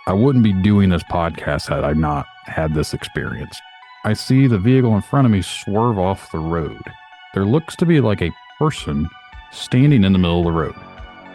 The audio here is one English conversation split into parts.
I wouldn't be doing this podcast had I not had this experience. I see the vehicle in front of me swerve off the road. There looks to be like a person standing in the middle of the road.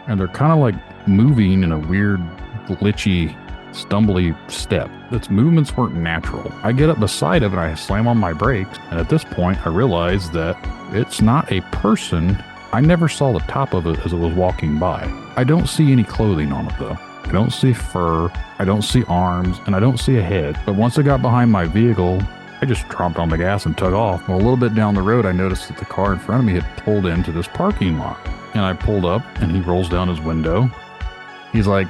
And they're kind of like moving in a weird, glitchy, stumbly step. Its movements weren't natural. I get up beside it and I slam on my brakes. And at this point, I realize that it's not a person. I never saw the top of it as it was walking by. I don't see any clothing on it though. I don't see fur, I don't see arms, and I don't see a head. But once it got behind my vehicle, I just tromped on the gas and took off. Well, a little bit down the road, I noticed that the car in front of me had pulled into this parking lot. And I pulled up, and he rolls down his window. He's like,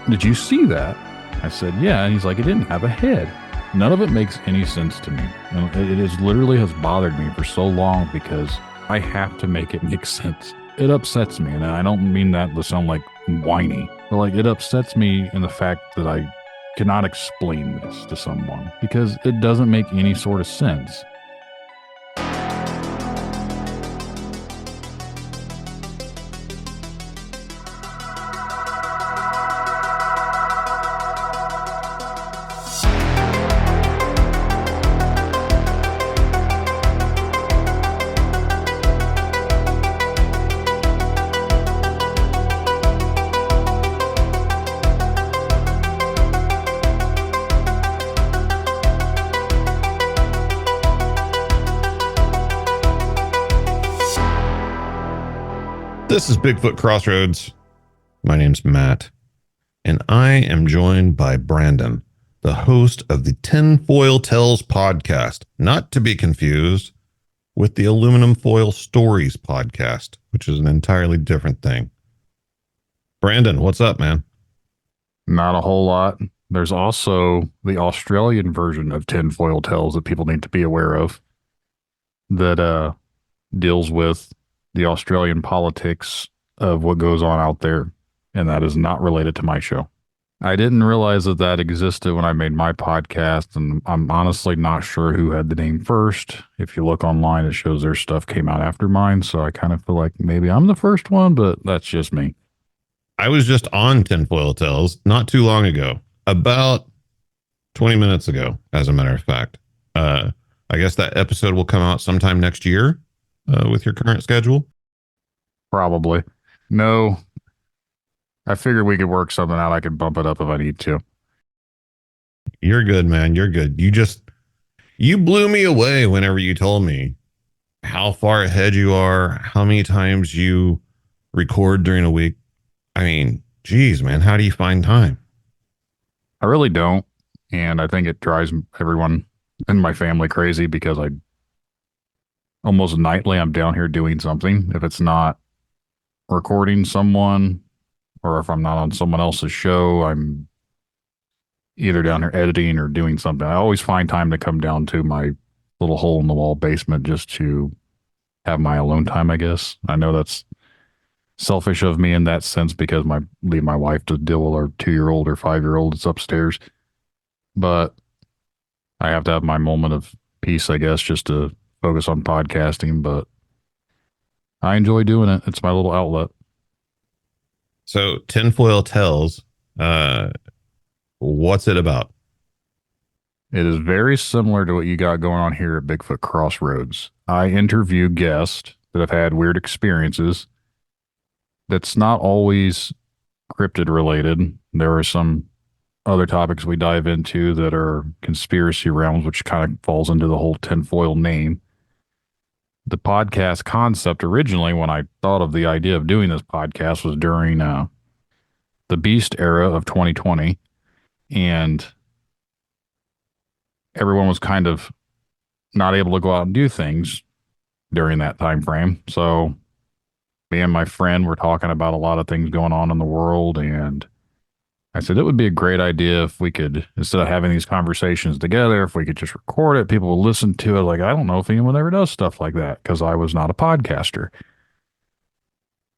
"Did you see that?" I said, "Yeah." And he's like, "It didn't have a head." None of it makes any sense to me. And it is literally has bothered me for so long because I have to make it make sense. It upsets me, and I don't mean that to sound like whiny, but like it upsets me in the fact that I cannot explain this to someone because it doesn't make any sort of sense. This is Bigfoot Crossroads. My name's Matt, and I am joined by Brandon, the host of the Tinfoil Tales podcast, not to be confused with the Aluminum Foil Stories podcast, which is an entirely different thing. Brandon, what's up, man? Not a whole lot. There's also the Australian version of Tinfoil Tales that people need to be aware of that deals with the Australian politics of what goes on out there, and that is not related to my show. I didn't realize that that existed when I made my podcast, and I'm honestly not sure who had the name first. If you look online, it shows their stuff came out after mine, so I kind of feel like maybe I'm the first one, but that's just me. I was just on Tinfoil Tales not too long ago, about 20 minutes ago, as a matter of fact. I guess that episode will come out sometime next year. With your current schedule? Probably. No. I figured we could work something out. I could bump it up if I need to. You're good, man. You're good. You blew me away whenever you told me how far ahead you are, how many times you record during a week. I mean, geez, man, how do you find time? I really don't. And I think it drives everyone in my family crazy because almost nightly, I'm down here doing something. If it's not recording someone or if I'm not on someone else's show, I'm either down here editing or doing something. I always find time to come down to my little hole in the wall basement just to have my alone time, I guess. I know that's selfish of me in that sense because I leave my wife to deal with our 2-year-old or 5-year-old that's upstairs. But I have to have my moment of peace, I guess, just to focus on podcasting, but I enjoy doing it. It's my little outlet. So Tinfoil Tales, what's it about? It is very similar to what you got going on here at Bigfoot Crossroads. I interview guests that have had weird experiences. That's not always cryptid related. There are some other topics we dive into that are conspiracy realms, which kind of falls into the whole tinfoil name. The podcast concept originally, when I thought of the idea of doing this podcast, was during the Beast era of 2020. And everyone was kind of not able to go out and do things during that time frame. So me and my friend were talking about a lot of things going on in the world. And I said, it would be a great idea if we could, instead of having these conversations together, if we could just record it, people will listen to it. Like, I don't know if anyone ever does stuff like that because I was not a podcaster.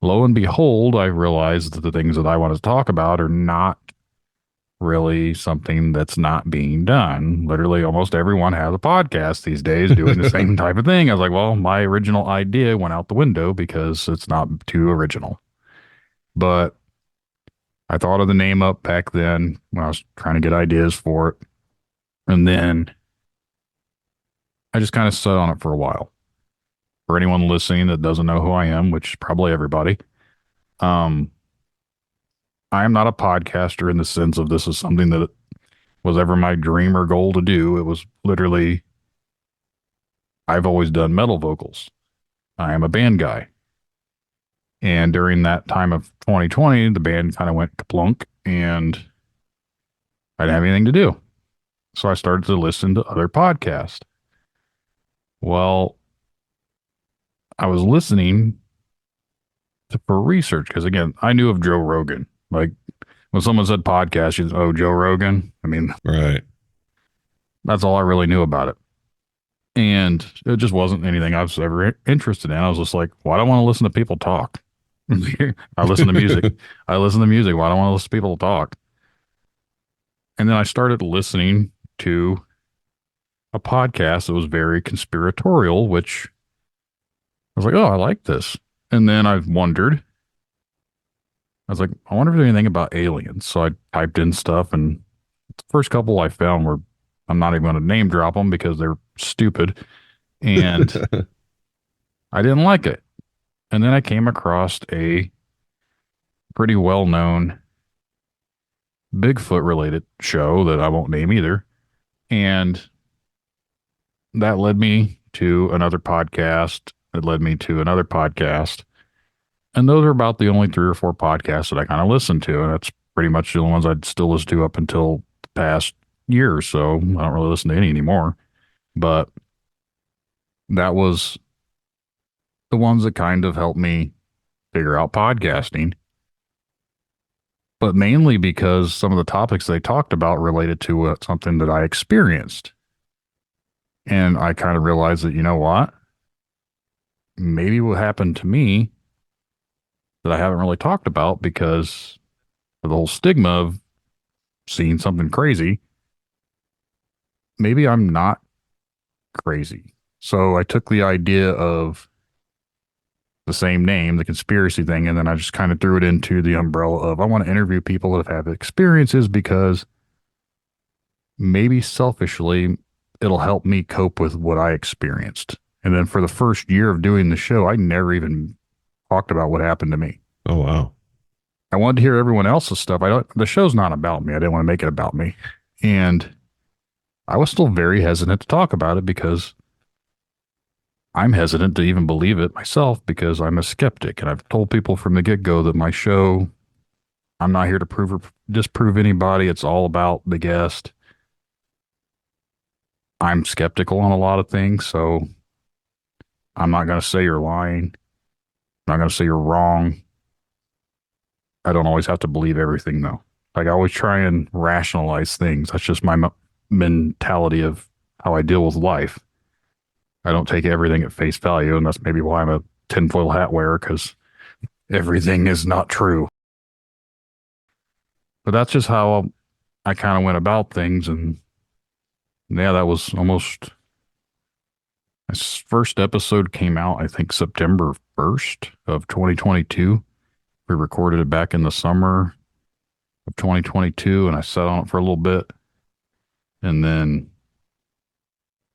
Lo and behold, I realized that the things that I want to talk about are not really something that's not being done. Literally, almost everyone has a podcast these days doing the same type of thing. I was like, well, my original idea went out the window because it's not too original. But I thought of the name up back then when I was trying to get ideas for it. And then I just kind of sat on it for a while. For anyone listening that doesn't know who I am, which is probably everybody, um, I am not a podcaster in the sense of this is something that was ever my dream or goal to do. It was literally, I've always done metal vocals. I am a band guy. And during that time of 2020, the band kind of went kaplunk and I didn't have anything to do. So I started to listen to other podcasts. Well, I was listening for research because, again, I knew of Joe Rogan. Like when someone said podcast, you oh, Joe Rogan. I mean, Right. that's all I really knew about it. And it just wasn't anything I was ever interested in. I was just like, why do I want to listen to people talk? I listen to music. I listen to music. Why do I want to listen to people talk? And then I started listening to a podcast that was very conspiratorial, which I was like, oh, I like this. And then I've wondered, I was like, I wonder if there's anything about aliens. So I typed in stuff, and the first couple I found were, I'm not even going to name drop them because they're stupid. And I didn't like it. And then I came across a pretty well known Bigfoot related show that I won't name either. And that led me to another podcast. It led me to another podcast. And those are about the only 3 or 4 podcasts that I kind of listen to. And that's pretty much the only ones I'd still listen to up until the past year or so. I don't really listen to any anymore. But that was the ones that kind of helped me figure out podcasting. But mainly because some of the topics they talked about related to something that I experienced. And I kind of realized that, you know what? Maybe what happened to me that I haven't really talked about because of the whole stigma of seeing something crazy. Maybe I'm not crazy. So I took the idea of the same name, the conspiracy thing, and then I just kind of threw it into the umbrella of I want to interview people that have experiences because maybe selfishly it'll help me cope with what I experienced. And then for the first year of doing the show, I never even talked about what happened to me. Oh, wow. I wanted to hear everyone else's stuff. The show's not about me. I didn't want to make it about me. And I was still very hesitant to talk about it because I'm hesitant to even believe it myself because I'm a skeptic. And I've told people from the get-go that my show, I'm not here to prove or disprove anybody. It's all about the guest. I'm skeptical on a lot of things, so I'm not going to say you're lying. I'm not going to say you're wrong. I don't always have to believe everything, though. Like, I always try and rationalize things. That's just my mentality of how I deal with life. I don't take everything at face value, and that's maybe why I'm a tinfoil hat wearer, because everything is not true. But that's just how I kind of went about things, and yeah, that was almost... My first episode came out, I think, September 1st of 2022. We recorded it back in the summer of 2022, and I sat on it for a little bit. And then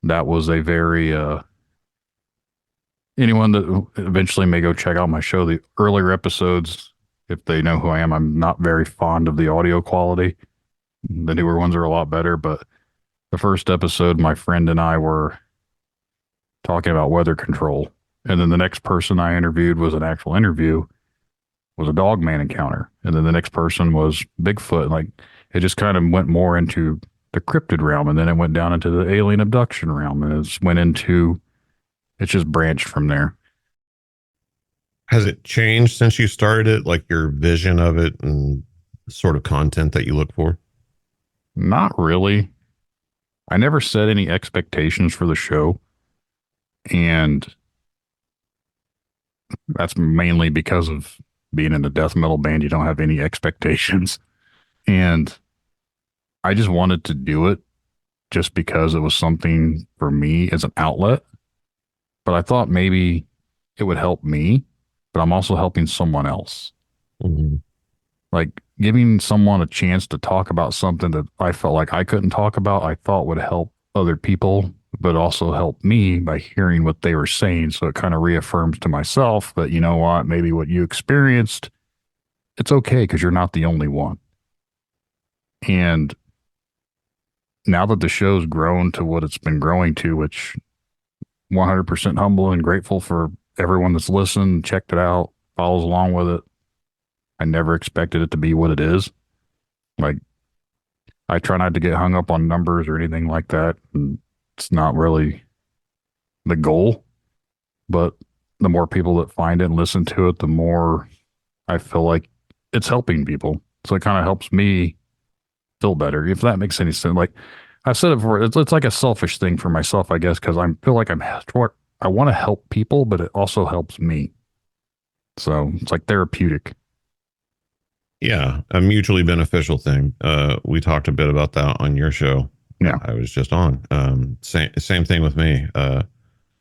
that was a very, anyone that eventually may go check out my show, the earlier episodes, if they know who I am, I'm not very fond of the audio quality. The newer ones are a lot better, but the first episode, my friend and I were talking about weather control. And then the next person I interviewed was an actual interview, was a Dogman encounter. And then the next person was Bigfoot. Like, it just kind of went more into the cryptid realm, and then it went down into the alien abduction realm, and it just branched from there. Has it changed since you started it, like your vision of it and sort of content that you look for? Not really. I never set any expectations for the show. And that's mainly because of being in a death metal band. You don't have any expectations. And I just wanted to do it just because it was something for me as an outlet. But I thought maybe it would help me, but I'm also helping someone else. Mm-hmm. Like, giving someone a chance to talk about something that I felt like I couldn't talk about, I thought would help other people, but also help me by hearing what they were saying. So it kind of reaffirms to myself that, you know what, maybe what you experienced, it's okay because you're not the only one. And now that the show's grown to what it's been growing to, which 100% humble and grateful for everyone that's listened, checked it out, follows along with it. I never expected it to be what it is. Like, I try not to get hung up on numbers or anything like that. And it's not really the goal, but the more people that find it and listen to it, the more I feel like it's helping people. So it kind of helps me feel better, if that makes any sense. Like I've said it before, it's like a selfish thing for myself, I guess, because I feel like I want to help people, but it also helps me. So it's like therapeutic. Yeah, a mutually beneficial thing. We talked a bit about that on your show. Yeah. I was just on. Same thing with me.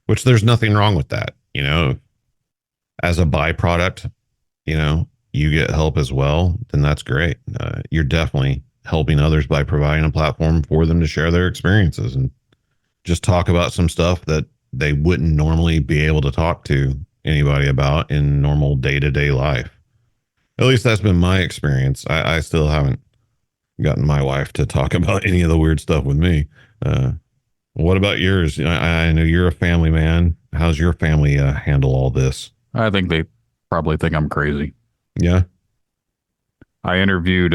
Which there's nothing wrong with that. You know, as a byproduct, you know, you get help as well, then that's great. You're definitely helping others by providing a platform for them to share their experiences and just talk about some stuff that they wouldn't normally be able to talk to anybody about in normal day-to-day life. At least that's been my experience. I still haven't gotten my wife to talk about any of the weird stuff with me. What about yours? I know you're a family man. How's your family handle all this? I think they probably think I'm crazy. Yeah. I interviewed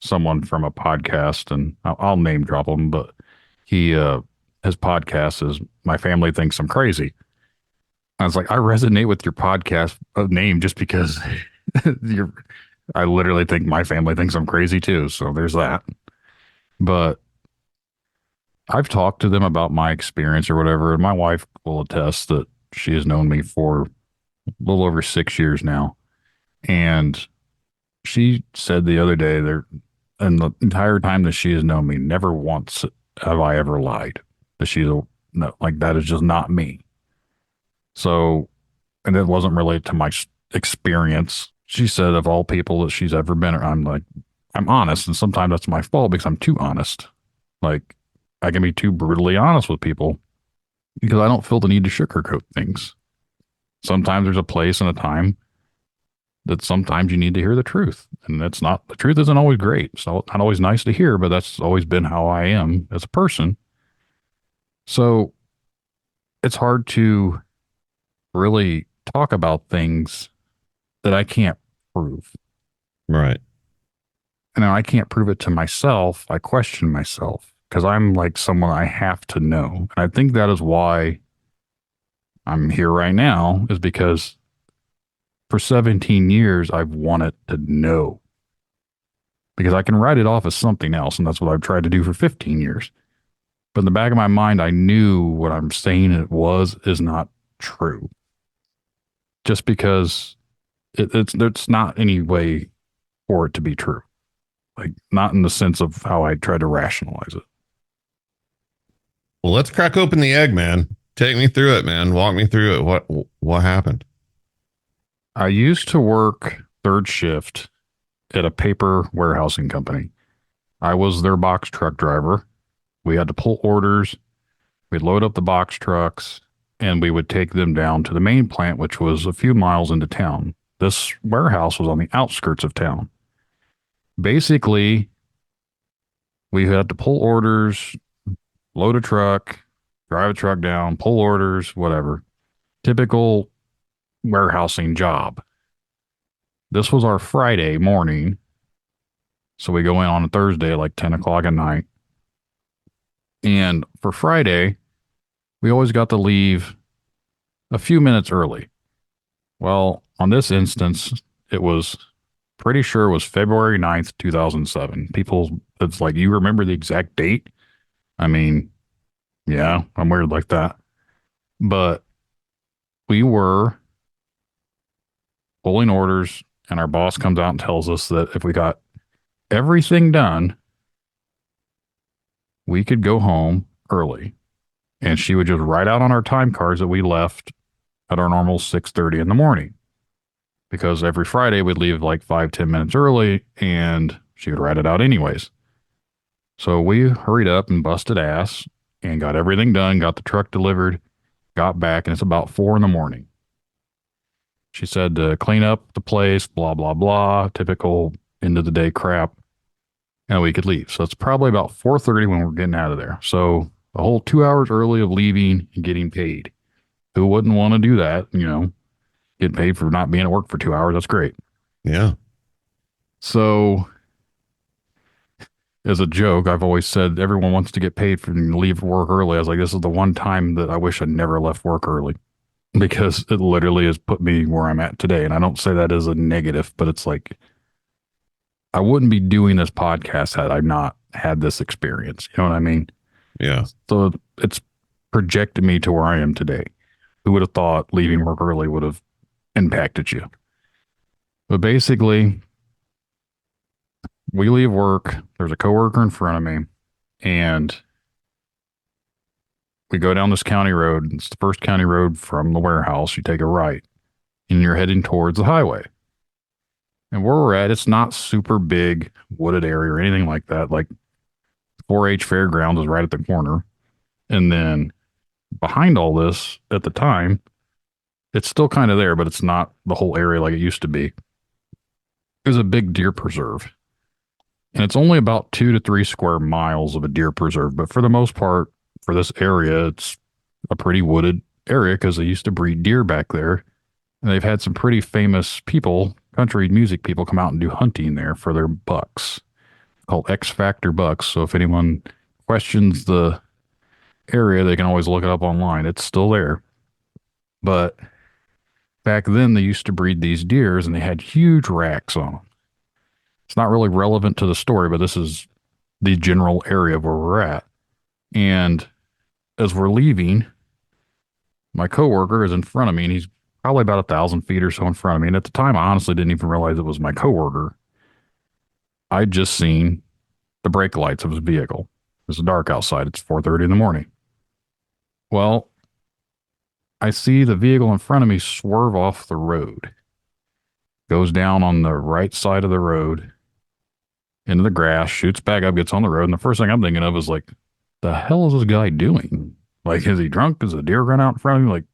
someone from a podcast, and I'll name drop him, but he his podcast is "My Family Thinks I'm Crazy." I was like, I resonate with your podcast name just because you're. I literally think my family thinks I'm crazy too. So there's that. But I've talked to them about my experience or whatever, and my wife will attest that she has known me for a little over 6 years now, and she said the other day there, and the entire time that she has known me, never once have I ever lied. That she's a no, like that is just not me. So, and it wasn't related to my experience. She said of all people that she's ever been, I'm like, I'm honest, and sometimes that's my fault because I'm too honest. Like, I can be too brutally honest with people because I don't feel the need to sugarcoat things. Sometimes there's a place and a time that sometimes you need to hear the truth. And that's not, the truth isn't always great. So not always nice to hear, but that's always been how I am as a person. So it's hard to really talk about things that I can't prove. Right. And I can't prove it to myself. I question myself because I'm like someone I have to know. And I think that is why I'm here right now, is because for 17 years, I've wanted to know, because I can write it off as something else. And that's what I've tried to do for 15 years. But in the back of my mind, I knew what I'm saying is not true. Just because it's not any way for it to be true. Like, not in the sense of how I try to rationalize it. Well, let's crack open the egg, man. Take me through it, man. Walk me through it. What happened? I used to work third shift at a paper warehousing company. I was their box truck driver. We had to pull orders. We'd load up the box trucks, and we would take them down to the main plant, which was a few miles into town. This warehouse was on the outskirts of town. Basically, we had to pull orders, load a truck, drive a truck down, pull orders, whatever. Typical warehousing job. This was our Friday morning. So we go in on a Thursday at like 10 o'clock at night. And for Friday, we always got to leave a few minutes early. Well, on this instance, it was pretty sure it was February 9th, 2007. People, it's like, you remember the exact date? I mean, yeah, I'm weird like that. But we were pulling orders, and our boss comes out and tells us that if we got everything done, we could go home early. And she would just write out on our time cards that we left at our normal 6:30 in the morning. because every Friday we'd leave like 5, 10 minutes early and she would ride it out anyways. So we hurried up and busted ass and got everything done, got the truck delivered, got back, and it's about 4 in the morning. She said to clean up the place, blah, blah, blah, typical end of the day crap, and we could leave. So it's probably about 4:30 when we're getting out of there. So a whole 2 hours early of leaving and getting paid. Who wouldn't want to do that? Getting paid for not being at work for 2 hours. That's great. Yeah. So as a joke, I've always said everyone wants to get paid for leave work early. I was like, this is the one time that I wish I never left work early because it literally has put me where I'm at today. And I don't say that as a negative, but it's like I wouldn't be doing this podcast had I not had this experience. You know what I mean? Yeah. So it's projected me to where I am today. Who would have thought leaving work early would have impacted you? But basically, we leave work. There's a coworker in front of me, and we go down this county road. It's the first county road from the warehouse. You take a right, and you're heading towards the highway. And where we're at, it's not super big wooded area or anything like that. Like 4-H Fairgrounds is right at the corner. And then behind all this, at the time, it's still kind of there, but it's not the whole area like it used to be. There's a big deer preserve. And it's only about 2 to 3 square miles of a deer preserve. But for the most part, for this area, it's a pretty wooded area because they used to breed deer back there. And they've had some pretty famous people, country music people, come out and do hunting there for their bucks called X Factor bucks. So if anyone questions the area, they can always look it up online. It's still there. But back then, they used to breed these deers and they had huge racks on them. It's not really relevant to the story, but this is the general area where we're at. And as we're leaving, my coworker is in front of me, and he's probably about 1,000 feet or so in front of me. And at the time, I honestly didn't even realize it was my coworker. I'd just seen the brake lights of his vehicle. It's dark outside. It's 4:30 in the morning. Well, I see the vehicle in front of me swerve off the road, goes down on the right side of the road into the grass, shoots back up, gets on the road. And the first thing I'm thinking of is like, the hell is this guy doing? Like, is he drunk? Is a deer run out in front of me? Like,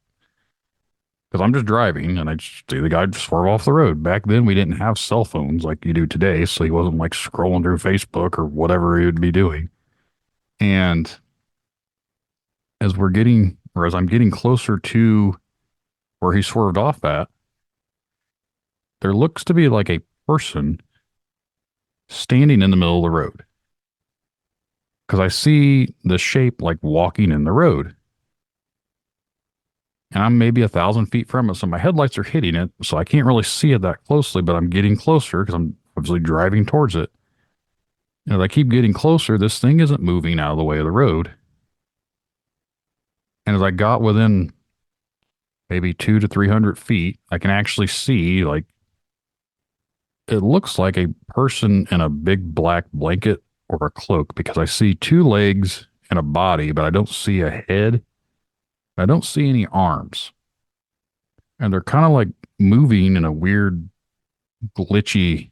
because I'm just driving and I just see the guy swerve off the road. Back then, we didn't have cell phones like you do today. So he wasn't like scrolling through Facebook or whatever he would be doing. And as I'm getting closer to where he swerved off at, there looks to be like a person standing in the middle of the road. Because I see the shape like walking in the road. And I'm maybe 1,000 feet from it. So my headlights are hitting it. So I can't really see it that closely, but I'm getting closer because I'm obviously driving towards it. And as I keep getting closer, this thing isn't moving out of the way of the road. And as I got within maybe 200 to 300 feet, I can actually see like it looks like a person in a big black blanket or a cloak because I see 2 legs and a body, but I don't see a head. I don't see any arms. And they're kind of like moving in a weird, glitchy,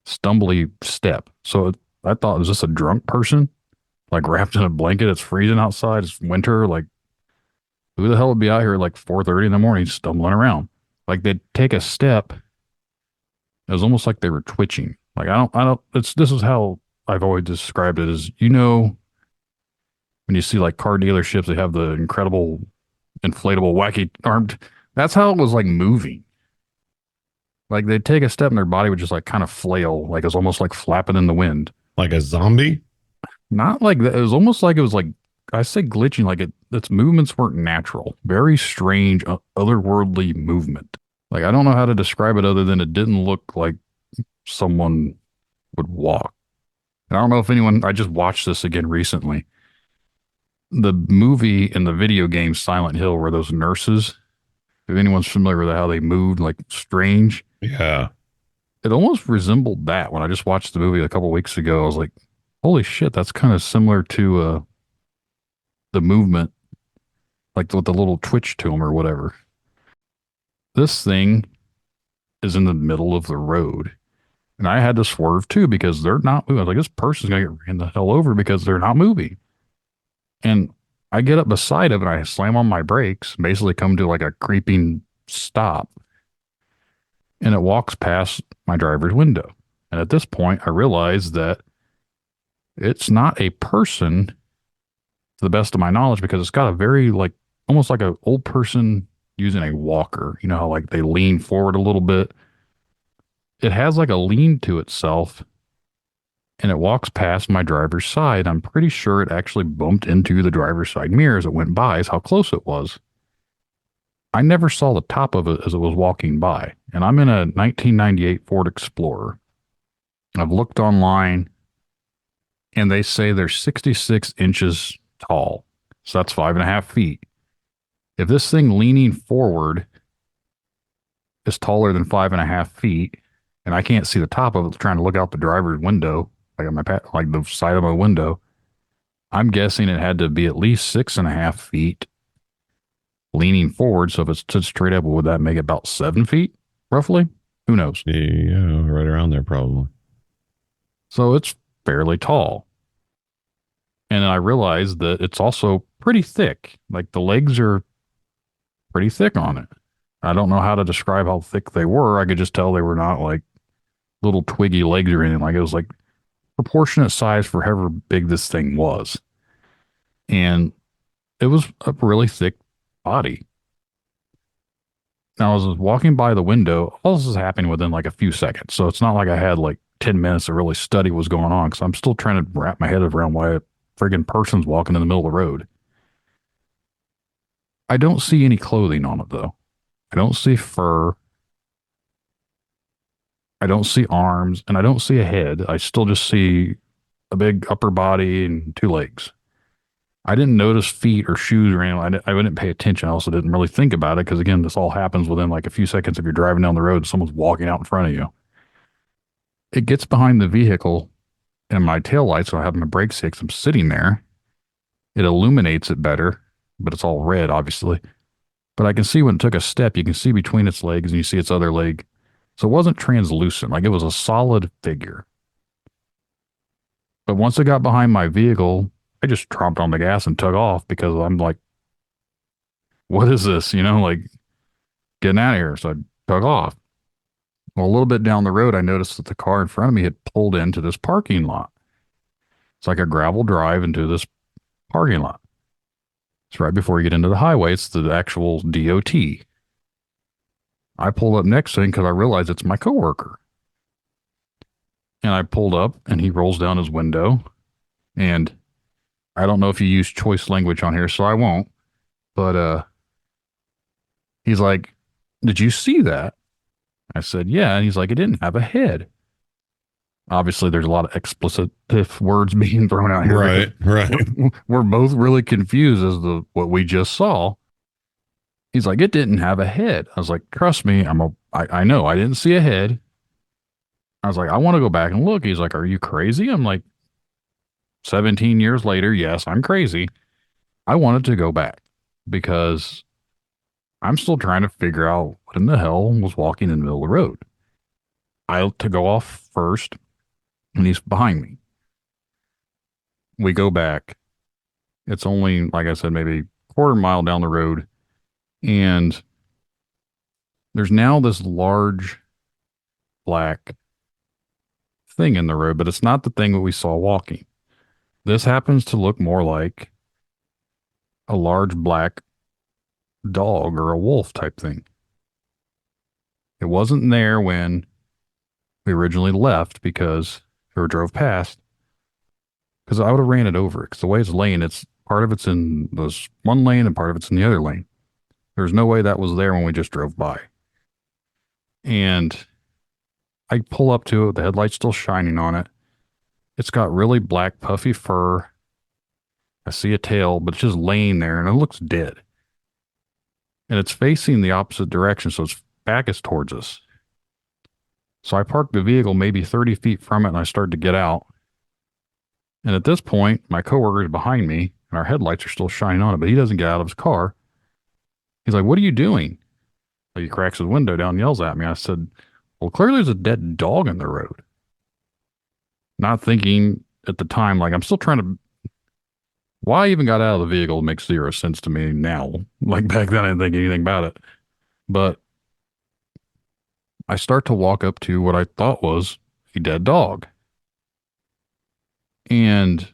stumbly step. So I thought, is this a drunk person? Like wrapped in a blanket, it's freezing outside, it's winter. Like, who the hell would be out here at like 4:30 in the morning stumbling around? Like they'd take a step. It was almost like they were twitching. Like this is how I've always described it as, when you see like car dealerships, they have the incredible inflatable wacky armed. That's how it was like moving. Like they'd take a step and their body would just like kind of flail, like it was almost like flapping in the wind. Like a zombie? Not like that. It was almost like it was like, I say glitching, like its movements weren't natural. Very strange, otherworldly movement. Like I don't know how to describe it other than it didn't look like someone would walk. And I don't know if I just watched this again recently. The movie and the video game Silent Hill were those nurses. If anyone's familiar with how they moved, like strange. Yeah. It almost resembled that when I just watched the movie a couple weeks ago. I was like, holy shit, that's kind of similar to the movement, like with the little twitch to them or whatever. This thing is in the middle of the road. And I had to swerve too because they're not moving. I was like, this person's going to get ran the hell over because they're not moving. And I get up beside it and I slam on my brakes, basically come to like a creeping stop. And it walks past my driver's window. And at this point, I realize that it's not a person, to the best of my knowledge, because it's got a very like almost like an old person using a walker. You know how like they lean forward a little bit. It has like a lean to itself, and it walks past my driver's side. I'm pretty sure it actually bumped into the driver's side mirror as it went by, is how close it was. I never saw the top of it as it was walking by. And I'm in a 1998 Ford Explorer. I've looked online, and they say they're 66 inches tall. So that's 5.5 feet. If this thing leaning forward is taller than 5.5 feet, and I can't see the top of it trying to look out the driver's window, like on my like the side of my window, I'm guessing it had to be at least 6.5 feet leaning forward. So if it's stood straight up, would that make it about 7 feet, roughly? Who knows? Yeah, right around there, probably. So it's fairly tall. And I realized that it's also pretty thick. Like the legs are pretty thick on it. I don't know how to describe how thick they were. I could just tell they were not like little twiggy legs or anything. Like it was like proportionate size for however big this thing was. And it was a really thick body. Now, as I was walking by the window, all this is happening within like a few seconds. So it's not like I had like 10 minutes to really study what was going on because I'm still trying to wrap my head around why a friggin' person's walking in the middle of the road. I don't see any clothing on it, though. I don't see fur. I don't see arms, and I don't see a head. I still just see a big upper body and two legs. I didn't notice feet or shoes or anything. I didn't pay attention. I also didn't really think about it because, again, this all happens within like a few seconds if you're driving down the road and someone's walking out in front of you. It gets behind the vehicle and my taillight, so I have my brake sticks. I'm sitting there. It illuminates it better, but it's all red, obviously. But I can see when it took a step, you can see between its legs and you see its other leg. So it wasn't translucent, like it was a solid figure. But once it got behind my vehicle, I just tromped on the gas and took off because I'm like, what is this? You know, like getting out of here. So I took off. Well, a little bit down the road, I noticed that the car in front of me had pulled into this parking lot. It's like a gravel drive into this parking lot. It's right before you get into the highway. It's the actual DOT. I pulled up next to him because I realized it's my coworker. And I pulled up and he rolls down his window. And I don't know if you use choice language on here, so I won't. But he's like, did you see that? I said, yeah. And he's like, it didn't have a head. Obviously, there's a lot of explicit words being thrown out here. Right. We're both really confused as to what we just saw. He's like, it didn't have a head. I was like, trust me, I know I didn't see a head. I was like, I want to go back and look. He's like, are you crazy? I'm like, 17 years later, yes, I'm crazy. I wanted to go back because I'm still trying to figure out what in the hell was walking in the middle of the road. I had to go off first, and he's behind me. We go back. It's only, like I said, maybe a quarter mile down the road, and there's now this large black thing in the road, but it's not the thing that we saw walking. This happens to look more like a large black dog or a wolf type thing. It wasn't there when we originally left or drove past, because I would have ran it over. Because the way it's laying, it's part of it's in this one lane and part of it's in the other lane. There's no way that was there when we just drove by. And I pull up to it, the headlight's still shining on it. It's got really black, puffy fur. I see a tail, but it's just laying there and it looks dead. And it's facing the opposite direction, so its back is towards us. So I parked the vehicle maybe 30 feet from it and I started to get out. And at this point, my coworker is behind me and our headlights are still shining on it, but he doesn't get out of his car. He's like, what are you doing? He cracks his window down and yells at me. I said, Well, clearly there's a dead dog in the road. Not thinking at the time, like I'm still trying to. Why I even got out of the vehicle makes zero sense to me now. Like back then, I didn't think anything about it. But I start to walk up to what I thought was a dead dog. And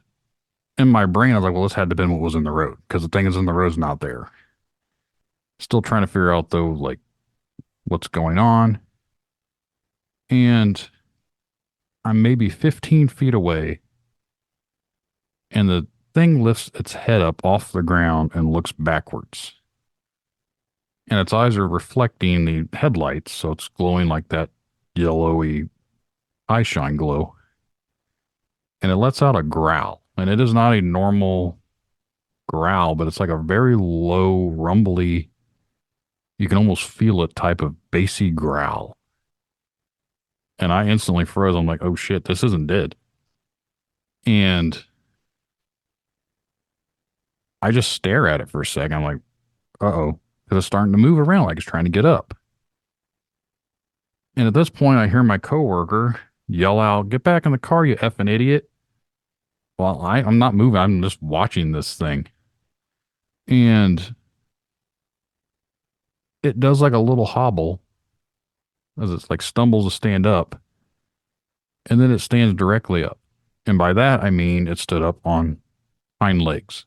in my brain, I was like, well, this had to have been what was in the road because the thing is in the road's not there. Still trying to figure out, though, like what's going on. And I'm maybe 15 feet away, and the thing lifts its head up off the ground and looks backwards. And its eyes are reflecting the headlights, so it's glowing like that yellowy eye shine glow. And it lets out a growl. And it is not a normal growl, but it's like a very low, rumbly, you can almost feel it type of bassy growl. And I instantly froze. I'm like, oh shit, this isn't dead. And I just stare at it for a second. I'm like, uh-oh, because it's starting to move around like it's trying to get up. And at this point, I hear my coworker yell out, get back in the car, you effing idiot. Well, I'm not moving. I'm just watching this thing. And it does like a little hobble as it's like stumbles to stand up. And then it stands directly up. And by that, I mean it stood up on hind legs.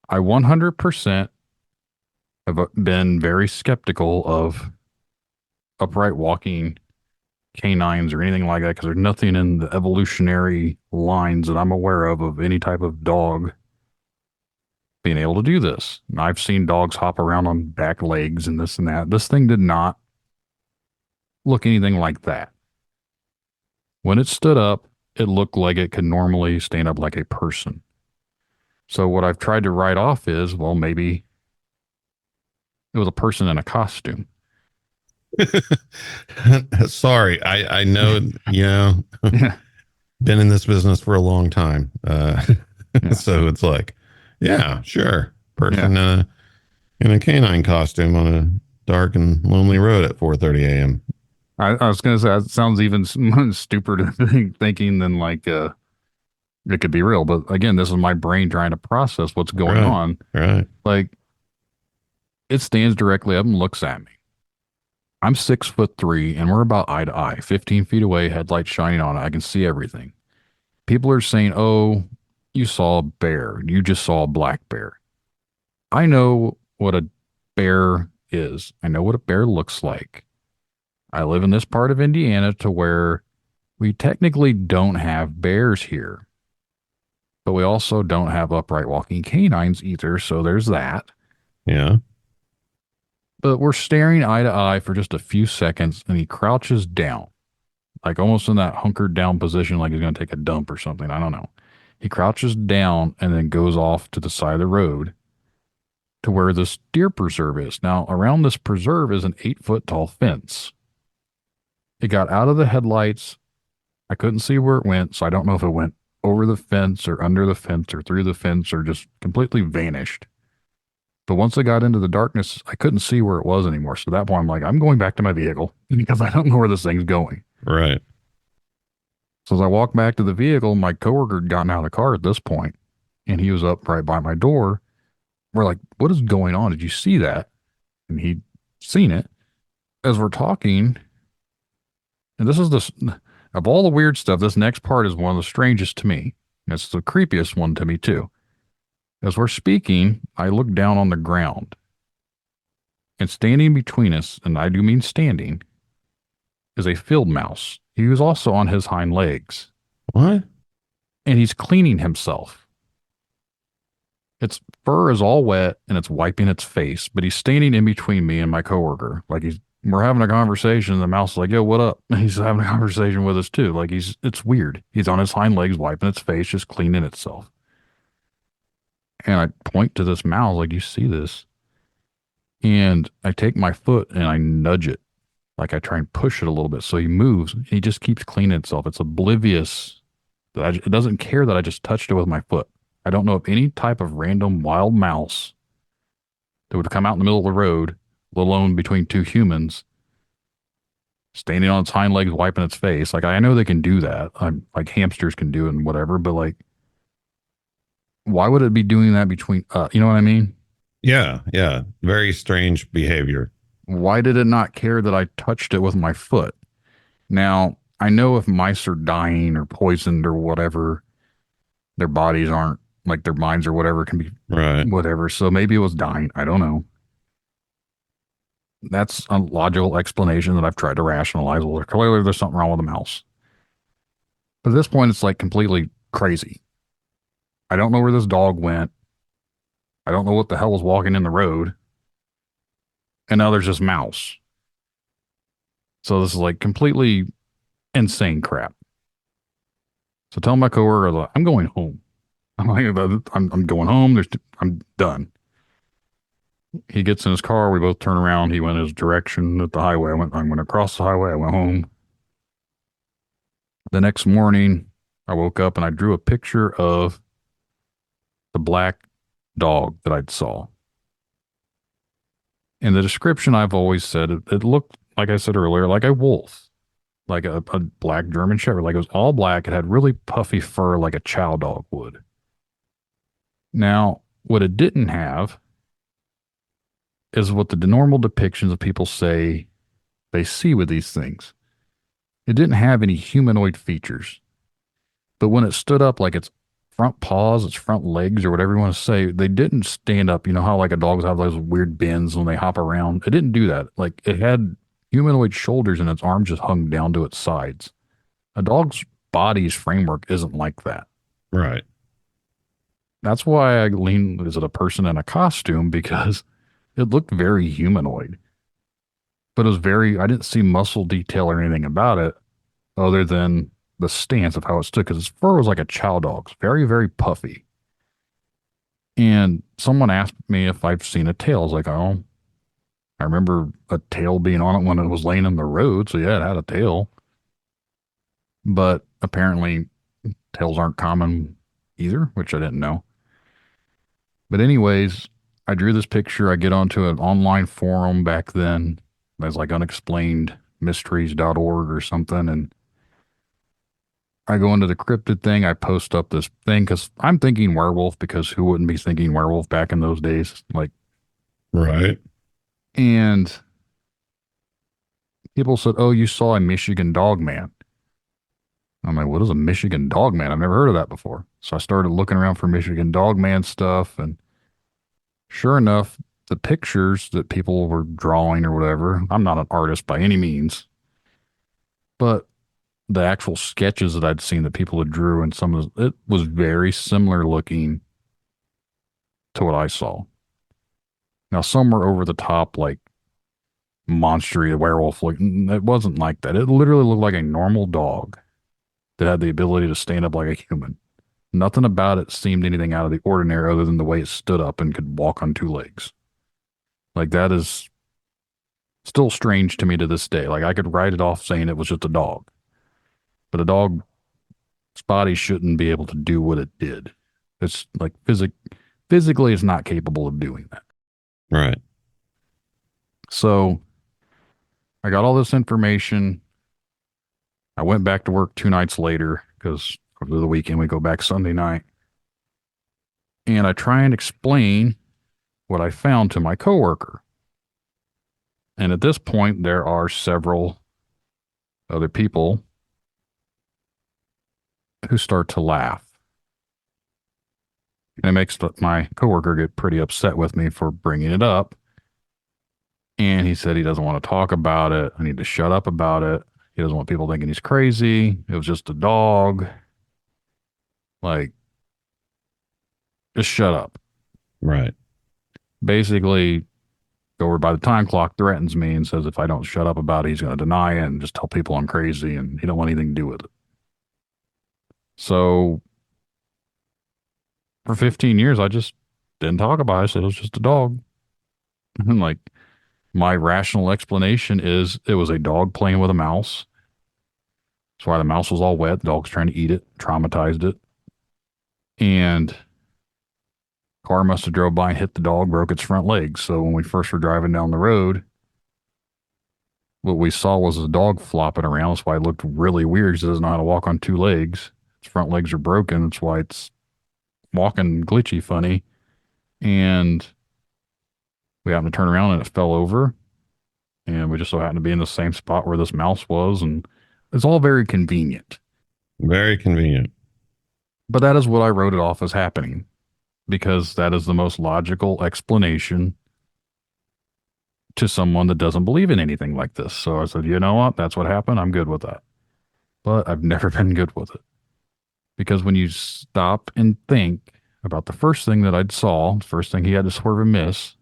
I 100% have been very skeptical of upright walking canines or anything like that because there's nothing in the evolutionary lines that I'm aware of any type of dog being able to do this. And I've seen dogs hop around on back legs and this and that. This thing did not look anything like that. When it stood up, it looked like it could normally stand up like a person. So what I've tried to write off is, well, maybe it was a person in a costume. Sorry, I know, Yeah. been in this business for a long time. Yeah. So it's like, yeah, sure. Person Yeah. in a canine costume on a dark and lonely road at 4:30 a.m. I was going to say, that sounds even stupider thinking than like it could be real. But again, this is my brain trying to process what's going Right. on. Right. Like, it stands directly up and looks at me. I'm 6'3" and we're about eye to eye, 15 feet away, headlights shining on it. I can see everything. People are saying, oh, you saw a bear. You just saw a black bear. I know what a bear is. I know what a bear looks like. I live in this part of Indiana to where we technically don't have bears here, but we also don't have upright walking canines either. So there's that. Yeah. But we're staring eye to eye for just a few seconds and he crouches down, like almost in that hunkered down position, like he's going to take a dump or something. I don't know. He crouches down and then goes off to the side of the road to where this deer preserve is. Now, around this preserve is an 8-foot tall fence. It got out of the headlights. I couldn't see where it went, so I don't know if it went over the fence or under the fence or through the fence or just completely vanished. But once I got into the darkness, I couldn't see where it was anymore. So at that point, I'm like, I'm going back to my vehicle because I don't know where this thing's going. Right. So as I walked back to the vehicle, my coworker had gotten out of the car at this point, and he was up right by my door. We're like, what is going on? Did you see that? And he'd seen it. As we're talking, and this is this, of all the weird stuff, this next part is one of the strangest to me. It's the creepiest one to me, too. As we're speaking, I look down on the ground, and standing between us, and I do mean standing, is a field mouse. He was also on his hind legs. What? And he's cleaning himself. Its fur is all wet and it's wiping its face, but he's standing in between me and my coworker. Like we're having a conversation and the mouse is like, yo, what up? And he's having a conversation with us too. Like it's weird. He's on his hind legs, wiping its face, just cleaning itself. And I point to this mouse, like, you see this? And I take my foot and I nudge it. Like I try and push it a little bit. So he moves and he just keeps cleaning itself. It's oblivious. It doesn't care that I just touched it with my foot. I don't know if any type of random wild mouse that would come out in the middle of the road, let alone between two humans, standing on its hind legs, wiping its face. Like, I know they can do that. Like hamsters can do it and whatever, but like, why would it be doing that between, you know what I mean? Yeah, yeah. Very strange behavior. Why did it not care that I touched it with my foot? Now, I know if mice are dying or poisoned or whatever, their bodies aren't like their minds or whatever can be Right. whatever. So maybe it was dying. I don't know. That's a logical explanation that I've tried to rationalize. Well, clearly there's something wrong with the mouse. But at this point, it's like completely crazy. I don't know where this dog went. I don't know what the hell was walking in the road. And now there's this mouse. So this is like completely insane crap. So tell my coworker, like, I'm going home. I'm like, I'm going home. I'm done. He gets in his car. We both turn around. He went his direction at the highway. I went across the highway. I went home. The next morning, I woke up and I drew a picture of the black dog that I saw. In the description, I've always said it looked, like I said earlier, like a wolf, like a black German Shepherd. Like it was all black. It had really puffy fur like a chow dog would. Now, what it didn't have is what the normal depictions of people say they see with these things. It didn't have any humanoid features. But when it stood up, like its front paws, its front legs, or whatever you want to say, they didn't stand up. You know how like a dog's have those weird bends when they hop around? It didn't do that. Like it had humanoid shoulders and its arms just hung down to its sides. A dog's body's framework isn't like that. Right. That's why I lean, is it a person in a costume? Because it looked very humanoid. But it was I didn't see muscle detail or anything about it other than the stance of how it stood because its fur was like a chow dog's, very, very puffy. And someone asked me if I've seen a tail. I was like, oh, I remember a tail being on it when it was laying in the road. So yeah, it had a tail. But apparently tails aren't common either, which I didn't know. But anyways, I drew this picture. I get onto an online forum back then. It was like unexplainedmysteries.org or something. And I go into the cryptid thing. I post up this thing because I'm thinking werewolf because who wouldn't be thinking werewolf back in those days? Like, Right. and people said, oh, you saw a Michigan Dogman. I'm like, what is a Michigan Dogman? I've never heard of that before. So I started looking around for Michigan Dogman stuff. And sure enough, the pictures that people were drawing or whatever, I'm not an artist by any means, but the actual sketches that I'd seen that people had drew and it was very similar looking to what I saw. Now, some were over the top, like monstery, werewolf look. It wasn't like that. It literally looked like a normal dog that had the ability to stand up like a human. Nothing about it seemed anything out of the ordinary other than the way it stood up and could walk on two legs. Like that is still strange to me to this day. Like I could write it off saying it was just a dog, but a dog's body shouldn't be able to do what it did. It's like physically, it's not capable of doing that. Right. So I got all this information. I went back to work 2 nights later because over the weekend we go back Sunday night. And I try and explain what I found to my coworker. And at this point, there are several other people who start to laugh. And it makes my coworker get pretty upset with me for bringing it up. And he said he doesn't want to talk about it. I need to shut up about it. He doesn't want people thinking he's crazy. It was just a dog. Like, just shut up. Right. Basically, over by the time clock threatens me and says if I don't shut up about it, he's going to deny it and just tell people I'm crazy and he don't want anything to do with it. So for 15 years, I just didn't talk about it. I said it was just a dog. And like, my rational explanation is it was a dog playing with a mouse. That's why the mouse was all wet. The dog's trying to eat it, traumatized it. And car must have drove by and hit the dog, broke its front legs. So when we first were driving down the road, What we saw was a dog flopping around. That's why it looked really weird. 'Cause it doesn't know how to walk on two legs. Its front legs are broken. That's why it's walking glitchy funny. And we happened to turn around and it fell over. And we just so happened to be in the same spot where this mouse was. And it's all very convenient. Very convenient. But that is what I wrote it off as happening because that is the most logical explanation to someone that doesn't believe in anything like this. So I said, you know what? That's what happened. I'm good with that. But I've never been good with it because when you stop and think about the first thing that I saw, the first thing he had to swerve and miss,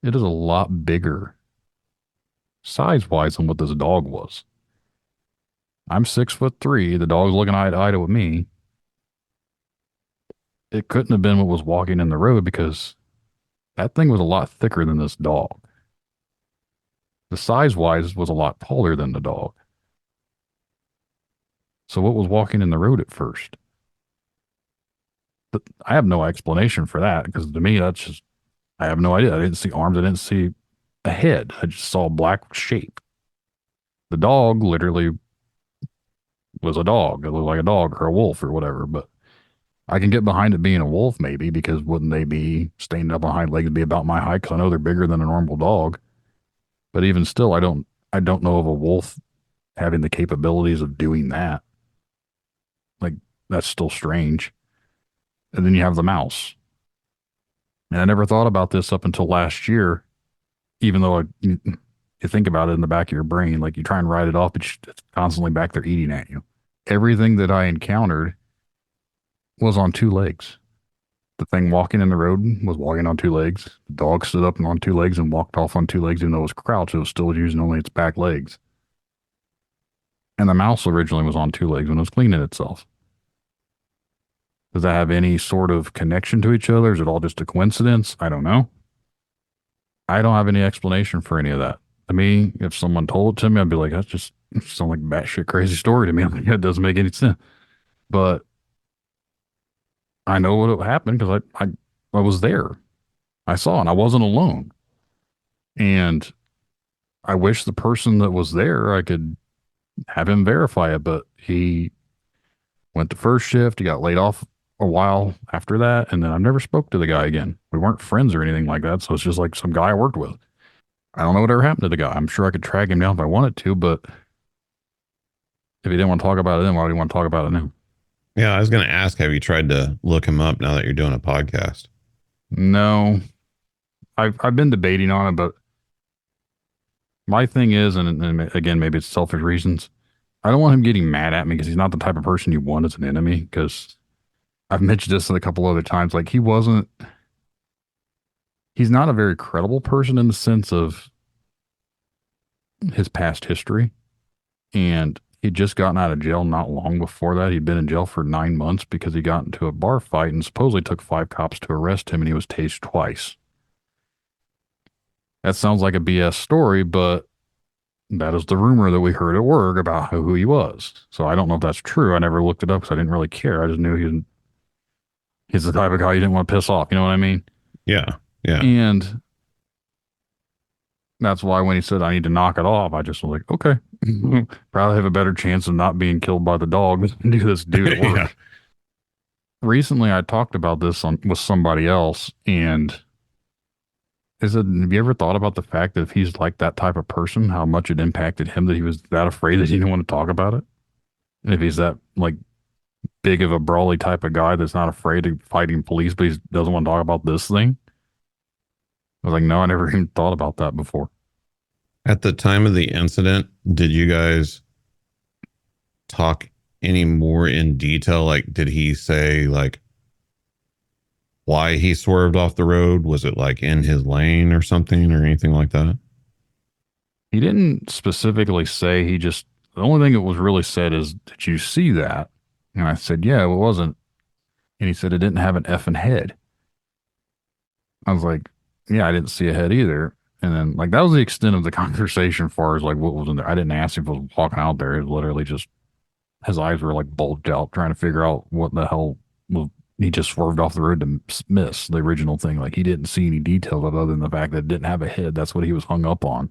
it is a lot bigger size wise than what this dog was. I'm 6'3". The dog's looking eye to eye with me. It couldn't have been what was walking in the road because that thing was a lot thicker than this dog. The size wise was a lot taller than the dog. So what was walking in the road at first? But I have no explanation for that because to me, that's just, I have no idea. I didn't see arms. I didn't see a head. I just saw a black shape. The dog literally was a dog. It looked like a dog or a wolf or whatever, but I can get behind it being a wolf maybe because wouldn't they be standing up on hind legs be about my height? Because I know they're bigger than a normal dog. But even still, I don't know of a wolf having the capabilities of doing that. Like that's still strange. And then you have the mouse. And I never thought about this up until last year, even though you think about it in the back of your brain, like you try and write it off, but it's constantly back there eating at you. Everything that I encountered was on two legs. The thing walking in the road was walking on two legs. The dog stood up on two legs and walked off on two legs, even though it was crouched. It was still using only its back legs. And the mouse originally was on two legs when it was cleaning itself. Does that have any sort of connection to each other? Is it all just a coincidence? I don't know. I don't have any explanation for any of that. To me, if someone told it to me, I'd be like, that's just sounds like a batshit crazy story to me. I'm like, it doesn't make any sense. But I know what happened because I was there. I saw and I wasn't alone. And I wish the person that was there, I could have him verify it, but he went to first shift. He got laid off a while after that. And then I've never spoke to the guy again. We weren't friends or anything like that. So it's just like some guy I worked with. I don't know what ever happened to the guy. I'm sure I could track him down if I wanted to, but if he didn't want to talk about it then, why do you want to talk about it now? Yeah, I was going to ask, have you tried to look him up now that you're doing a podcast? No, I've been debating on it, but my thing is, and again, maybe it's selfish reasons. I don't want him getting mad at me because he's not the type of person you want as an enemy. Because I've mentioned this a couple other times. Like he's not a very credible person in the sense of his past history. And he'd just gotten out of jail not long before that. He'd been in jail for 9 months because he got into a bar fight and supposedly took 5 cops to arrest him and he was tased twice. That sounds like a BS story, but that is the rumor that we heard at work about who he was. So I don't know if that's true. I never looked it up because I didn't really care. I just knew he's the type of guy you didn't want to piss off. You know what I mean? Yeah. Yeah. And that's why when he said, I need to knock it off, I just was like, okay, probably have a better chance of not being killed by the dog than do this dude at work. Yeah. Recently, I talked about this with somebody else, and I said, have you ever thought about the fact that if he's like that type of person, how much it impacted him that he was that afraid that he didn't want to talk about it? And if he's that like big of a brawly type of guy that's not afraid of fighting police, but he doesn't want to talk about this thing? I was like, no, I never even thought about that before. At the time of the incident, did you guys talk any more in detail? Like, did he say like why he swerved off the road? Was it like in his lane or something or anything like that? He didn't specifically say. The only thing that was really said is, did you see that? And I said, yeah, it wasn't. And he said it didn't have an effing head. I was like, yeah, I didn't see a head either. And then like that was the extent of the conversation as far as like what was in there. I didn't ask if it was walking out there. It was literally just his eyes were like bulged out trying to figure out what the hell was. He just swerved off the road to miss the original thing. Like he didn't see any details other than the fact that it didn't have a head. That's what he was hung up on.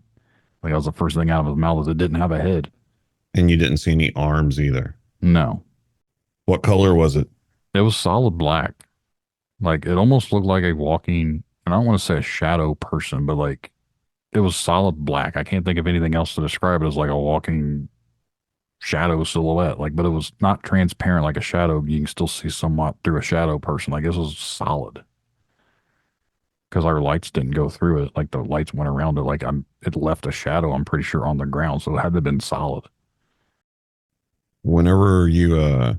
Like that was the first thing out of his mouth is it didn't have a head. And you didn't see any arms either. No, What color was it? it was solid black. Like it almost looked like a walking, and I don't want to say a shadow person, but like it was solid black. I can't think of anything else to describe it as like a walking shadow silhouette. Like, but it was not transparent like a shadow. You can still see somewhat through a shadow person. Like this was solid because our lights didn't go through it. Like the lights went around it. Like it left a shadow. I'm pretty sure on the ground, so it had to have been solid. Whenever you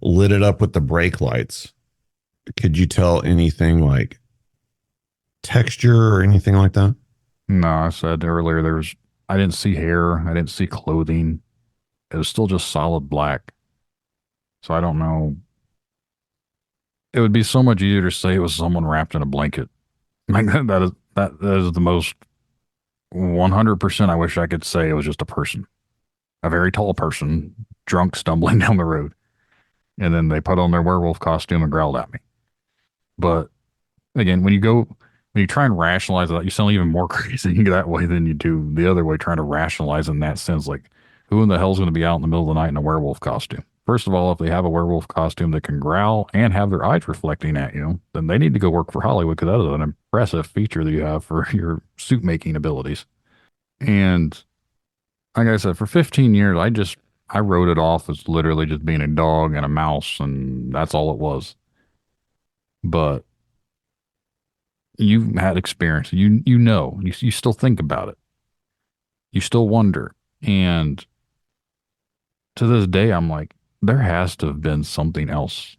lit it up with the brake lights, could you tell anything like texture or anything like that? No, I said earlier I didn't see hair. I didn't see clothing. It was still just solid black. So I don't know. It would be so much easier to say it was someone wrapped in a blanket. Like that is the most 100% I wish I could say it was just a person, a very tall person, drunk, stumbling down the road. And then they put on their werewolf costume and growled at me. But again, when you try and rationalize that, you sound even more crazy that way than you do the other way, trying to rationalize in that sense. Like, who in the hell's going to be out in the middle of the night in a werewolf costume? First of all, if they have a werewolf costume that can growl and have their eyes reflecting at you, then they need to go work for Hollywood because that is an impressive feature that you have for your suit making abilities. And like I said, for 15 years, I wrote it off as literally just being a dog and a mouse, and that's all it was. But you've had experience. You still think about it. You still wonder. And to this day, I'm like, there has to have been something else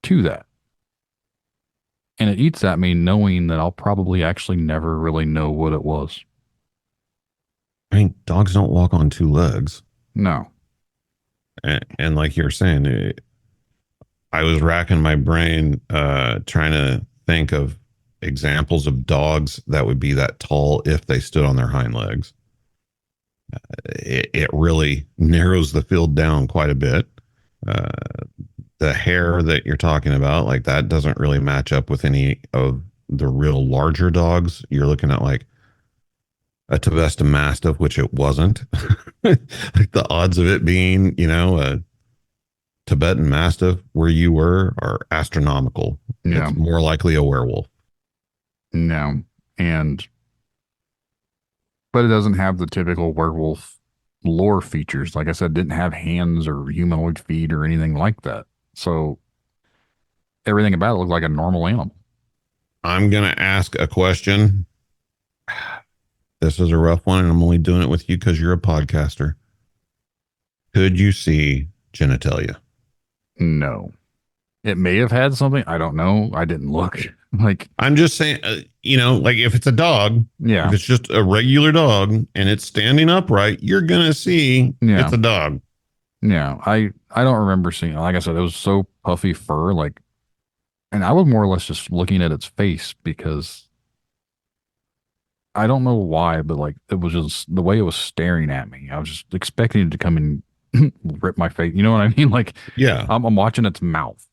to that. And it eats at me knowing that I'll probably actually never really know what it was. I mean, dogs don't walk on two legs. No. And like you're saying, I was racking my brain trying to think of examples of dogs that would be that tall if they stood on their hind legs. It really narrows the field down quite a bit. Uh, the hair that you're talking about, like that doesn't really match up with any of the real larger dogs. You're looking at like a Tibetan Mastiff, which it wasn't. Like the odds of it being, a Tibetan Mastiff where you were are astronomical. Yeah. It's more likely a werewolf. No. But it doesn't have the typical werewolf lore features. Like I said, it didn't have hands or humanoid feet or anything like that. So everything about it looked like a normal animal. I'm going to ask a question. This is a rough one, and I'm only doing it with you because you're a podcaster. Could you see genitalia? No. It may have had something. I don't know. I didn't look. Like, I'm just saying, like if it's a dog, yeah, if it's just a regular dog and it's standing upright, you're going to see it's a dog. Yeah. I don't remember seeing it. Like I said, it was so puffy fur. Like, and I was more or less just looking at its face because I don't know why, but like it was just the way it was staring at me. I was just expecting it to come and rip my face. You know what I mean? Like, yeah, I'm watching its mouth.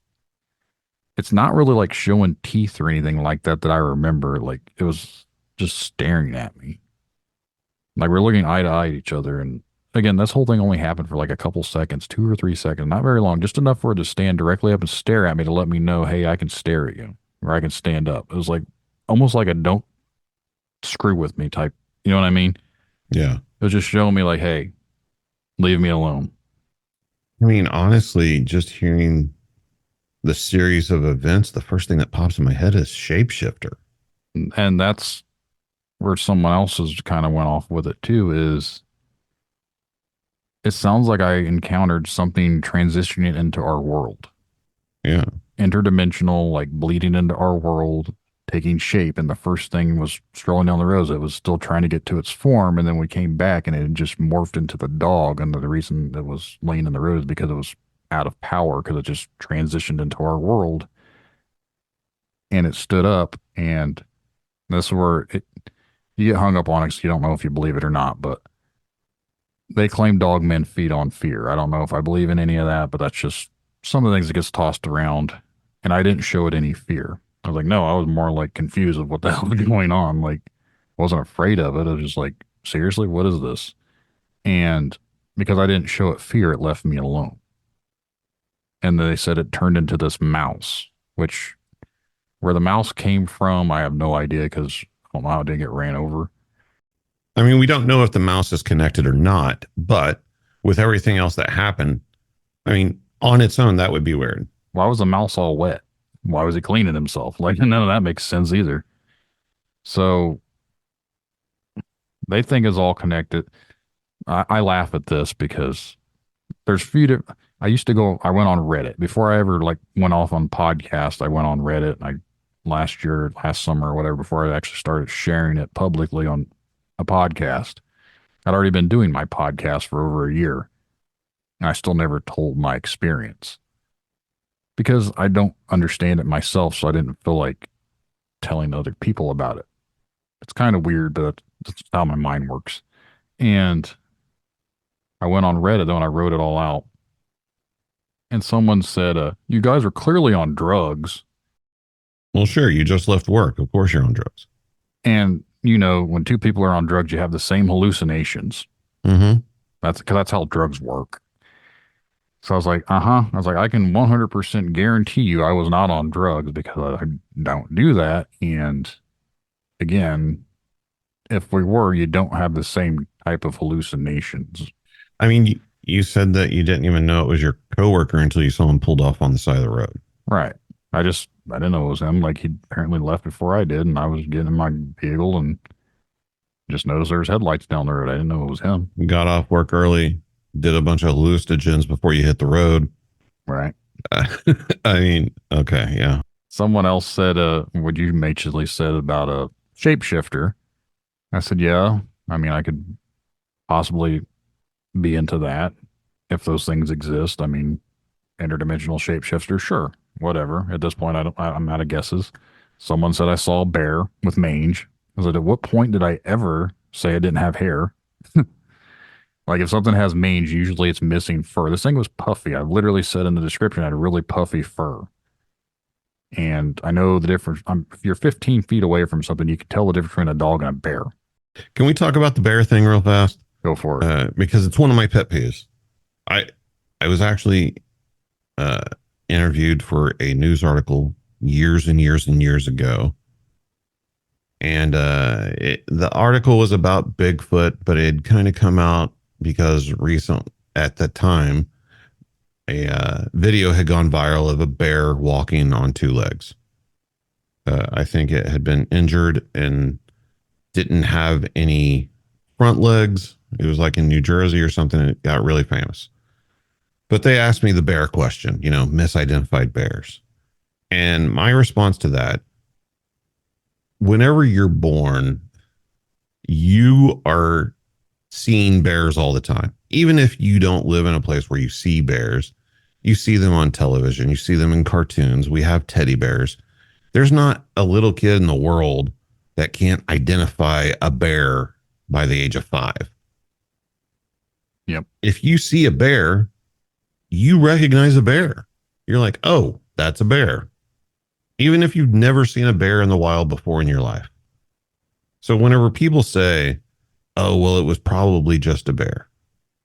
It's not really like showing teeth or anything like that I remember. Like it was just staring at me. Like we're looking eye to eye at each other. And again, this whole thing only happened for like a couple seconds, 2 or 3 seconds, not very long, just enough for it to stand directly up and stare at me to let me know, hey, I can stare at you or I can stand up. It was like almost like a don't screw with me type. You know what I mean? Yeah. It was just showing me like, hey, leave me alone. I mean, honestly, just hearing the series of events, the first thing that pops in my head is shapeshifter. And that's where someone else has kind of went off with it too, is it sounds like I encountered something transitioning into our world. Yeah. Interdimensional, like bleeding into our world, taking shape. And the first thing was strolling down the road. It was still trying to get to its form. And then we came back and it had just morphed into the dog. And the reason it was laying in the road is because it was out of power because it just transitioned into our world and it stood up. And this is where you get hung up on it because you don't know if you believe it or not, but they claim dogmen feed on fear. I don't know if I believe in any of that, but that's just some of the things that gets tossed around. And I didn't show it any fear. I was like, no, I was more like confused of what the hell was going on. Like, wasn't afraid of it. I was just like, seriously, what is this? And because I didn't show it fear, it left me alone. And they said it turned into this mouse, which where the mouse came from, I have no idea because I don't know how it didn't get ran over. I mean, we don't know if the mouse is connected or not, but with everything else that happened, I mean, on its own, that would be weird. Why was the mouse all wet? Why was he cleaning himself? Like, none of that makes sense either. So they think it's all connected. I laugh at this because there's few different. I went on Reddit before I ever like went off on podcast. I went on Reddit. Last summer or whatever, before I actually started sharing it publicly on a podcast. I'd already been doing my podcast for over a year, and I still never told my experience because I don't understand it myself. So I didn't feel like telling other people about it. It's kind of weird, but that's how my mind works. And I went on Reddit though, and I wrote it all out. And someone said, "You guys are clearly on drugs." Well, sure, you just left work. Of course, you're on drugs. And you know, when two people are on drugs, you have the same hallucinations. Mm-hmm. That's how drugs work. So I was like, I was like, I can 100% guarantee you I was not on drugs because I don't do that. And again, if we were, you don't have the same type of hallucinations. I mean, you said that you didn't even know it was your coworker until you saw him pulled off on the side of the road. Right. I didn't know it was him. Like he apparently left before I did, and I was getting in my vehicle and just noticed there was headlights down the road. I didn't know it was him. Got off work early, did a bunch of hallucinogens before you hit the road. Right. I mean, okay, yeah. Someone else said, what you basically said about a shapeshifter. I said, yeah. I mean, I could possibly be into that if those things exist. I mean, interdimensional shapeshifter, sure, whatever. At this point, I'm out of guesses. Someone said I saw a bear with mange. I said, at what point did I ever say I didn't have hair? Like if something has mange, usually it's missing fur. This thing was puffy. I literally said in the description, I had a really puffy fur. And I know the difference. If you're 15 feet away from something, you can tell the difference between a dog and a bear. Can we talk about the bear thing real fast? Go for it. Because it's one of my pet peeves. I was actually interviewed for a news article years and years and years ago. And the article was about Bigfoot, but it had kind of come out because at the time, a video had gone viral of a bear walking on two legs. I think it had been injured and didn't have any front legs. It was like in New Jersey or something, and it got really famous. But they asked me the bear question, misidentified bears. And my response to that, whenever you're born, you are seeing bears all the time. Even if you don't live in a place where you see bears, you see them on television, you see them in cartoons. We have teddy bears. There's not a little kid in the world that can't identify a bear by the age of 5. Yep. If you see a bear, you recognize a bear. You're like, oh, that's a bear. Even if you've never seen a bear in the wild before in your life. So whenever people say, oh, well, it was probably just a bear,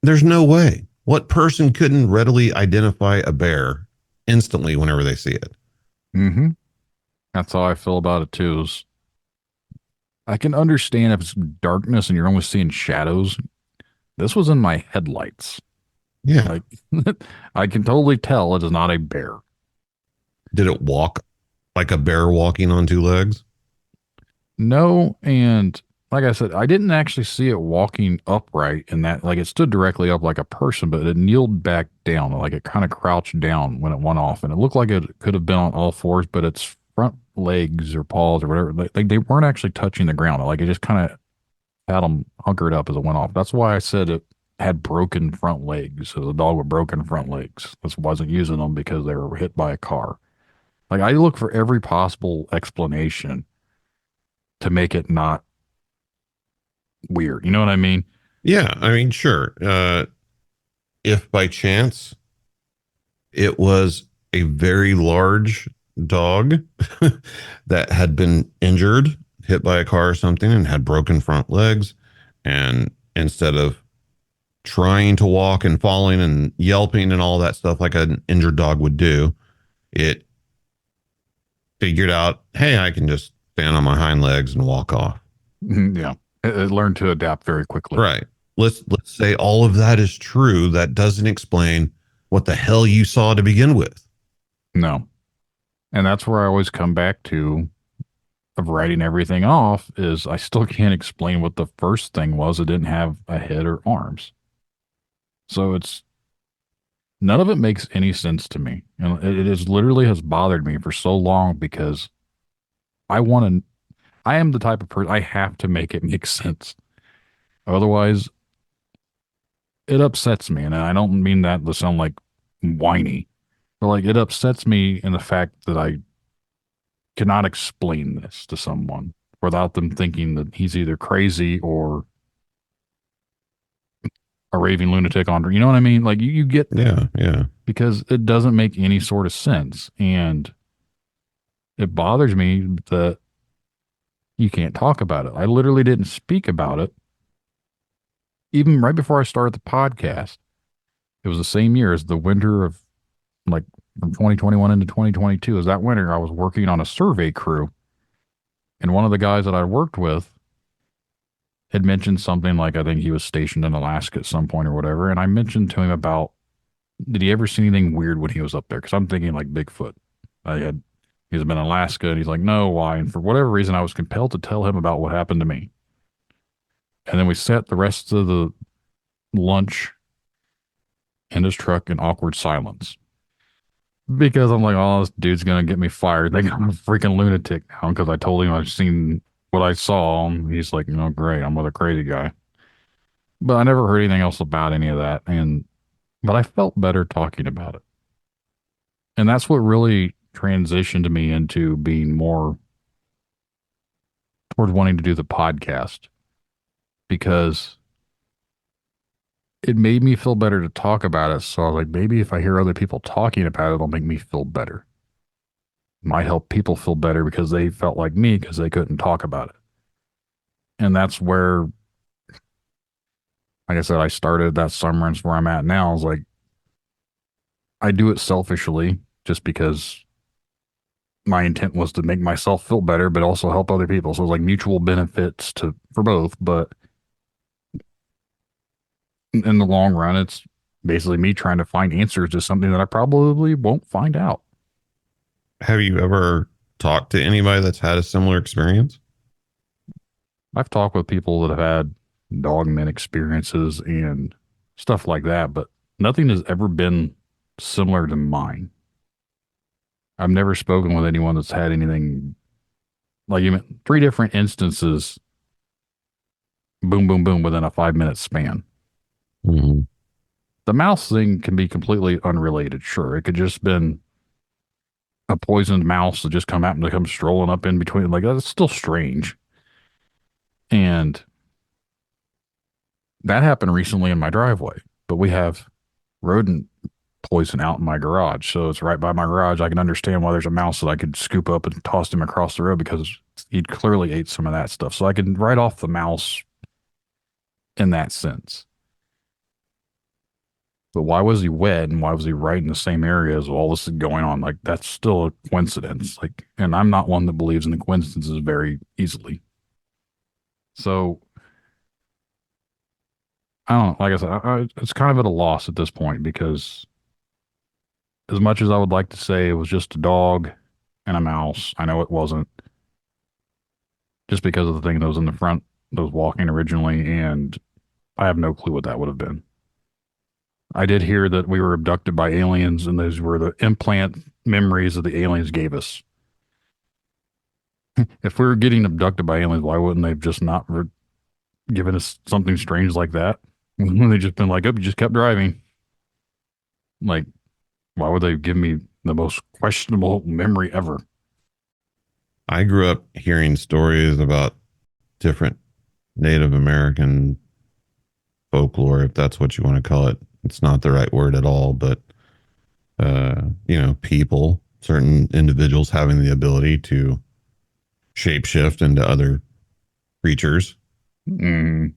there's no way. What person couldn't readily identify a bear instantly whenever they see it? Mm-hmm. That's how I feel about it too. I can understand if it's darkness and you're only seeing shadows. This was in my headlights. Yeah. Like, I can totally tell it is not a bear. Did it walk like a bear walking on two legs? No, and like I said, I didn't actually see it walking upright in that, like it stood directly up like a person, but it kneeled back down, like it kind of crouched down when it went off. And it looked like it could have been on all fours, but its front legs or paws or whatever, they weren't actually touching the ground. Like it just kind of had them hunkered up as it went off. That's why I said it had broken front legs. So the dog with broken front legs. This wasn't using them because they were hit by a car. Like I look for every possible explanation to make it not weird. You know what I mean? Yeah, I mean, sure. If by chance it was a very large dog that had been injured, hit by a car or something, and had broken front legs, And instead of trying to walk and falling and yelping and all that stuff like an injured dog would do, it figured out, hey, I can just stand on my hind legs and walk off. Yeah. It learned to adapt very quickly. Right. Let's say all of that is true. That doesn't explain what the hell you saw to begin with. No. And that's where I always come back to of writing everything off is I still can't explain what the first thing was. It didn't have a head or arms. So it's none of it makes any sense to me. And it is literally has bothered me for so long because I want to, I am the type of person, I have to make it make sense. Otherwise, it upsets me. And I don't mean that to sound like whiny, but like it upsets me in the fact that I cannot explain this to someone without them thinking that he's either crazy or a raving lunatic on, you know what I mean? Like you get that. Yeah. Because it doesn't make any sort of sense. And it bothers me that you can't talk about it. I literally didn't speak about it. Even right before I started the podcast, it was the same year as the winter of like from 2021 into 2022. As that winter, I was working on a survey crew. And one of the guys that I worked with had mentioned something like, I think he was stationed in Alaska at some point or whatever. And I mentioned to him about, did he ever see anything weird when he was up there? Because I'm thinking like Bigfoot. He's been in Alaska and he's like, no, why? And for whatever reason, I was compelled to tell him about what happened to me. And then we sat the rest of the lunch in his truck in awkward silence. Because I'm like, oh, this dude's going to get me fired. They got I'm a freaking lunatic now because I told him I've seen what I saw. And he's like, no, great. I'm with a crazy guy. But I never heard anything else about any of that. But I felt better talking about it. And that's what really transitioned me into being more towards wanting to do the podcast because it made me feel better to talk about it. So I was like, maybe if I hear other people talking about it, it'll make me feel better. It might help people feel better because they felt like me because they couldn't talk about it. And that's where, like I said, I started that summer and it's where I'm at now. I was like, I do it selfishly just because my intent was to make myself feel better, but also help other people. So it was like mutual benefits for both. But in the long run, it's basically me trying to find answers to something that I probably won't find out. Have you ever talked to anybody that's had a similar experience? I've talked with people that have had Dogman experiences and stuff like that, but nothing has ever been similar to mine. I've never spoken with anyone that's had anything like you meant 3 different instances, boom, boom, boom, within a 5-minute span. Mm-hmm. The mouse thing can be completely unrelated. Sure, it could just been a poisoned mouse that just happened to come strolling up in between. Like that's still strange. And that happened recently in my driveway, but we have rodent poison out in my garage. So it's right by my garage. I can understand why there's a mouse that I could scoop up and toss him across the road because he clearly ate some of that stuff. So I can write off the mouse in that sense. But why was he wet and why was he right in the same area as all this is going on? Like that's still a coincidence. Like, and I'm not one that believes in the coincidences very easily. So I don't know. Like I said, it's kind of at a loss at this point because as much as I would like to say it was just a dog and a mouse, I know it wasn't. Just because of the thing that was in the front that was walking originally, and I have no clue what that would have been. I did hear that we were abducted by aliens, and those were the implant memories that the aliens gave us. If we were getting abducted by aliens, why wouldn't they have just not given us something strange like that? They just been like, oh, you just kept driving. Like, why would they give me the most questionable memory ever? I grew up hearing stories about different Native American folklore, if that's what you want to call it. It's not the right word at all, but, people, certain individuals having the ability to shapeshift into other creatures. Mm.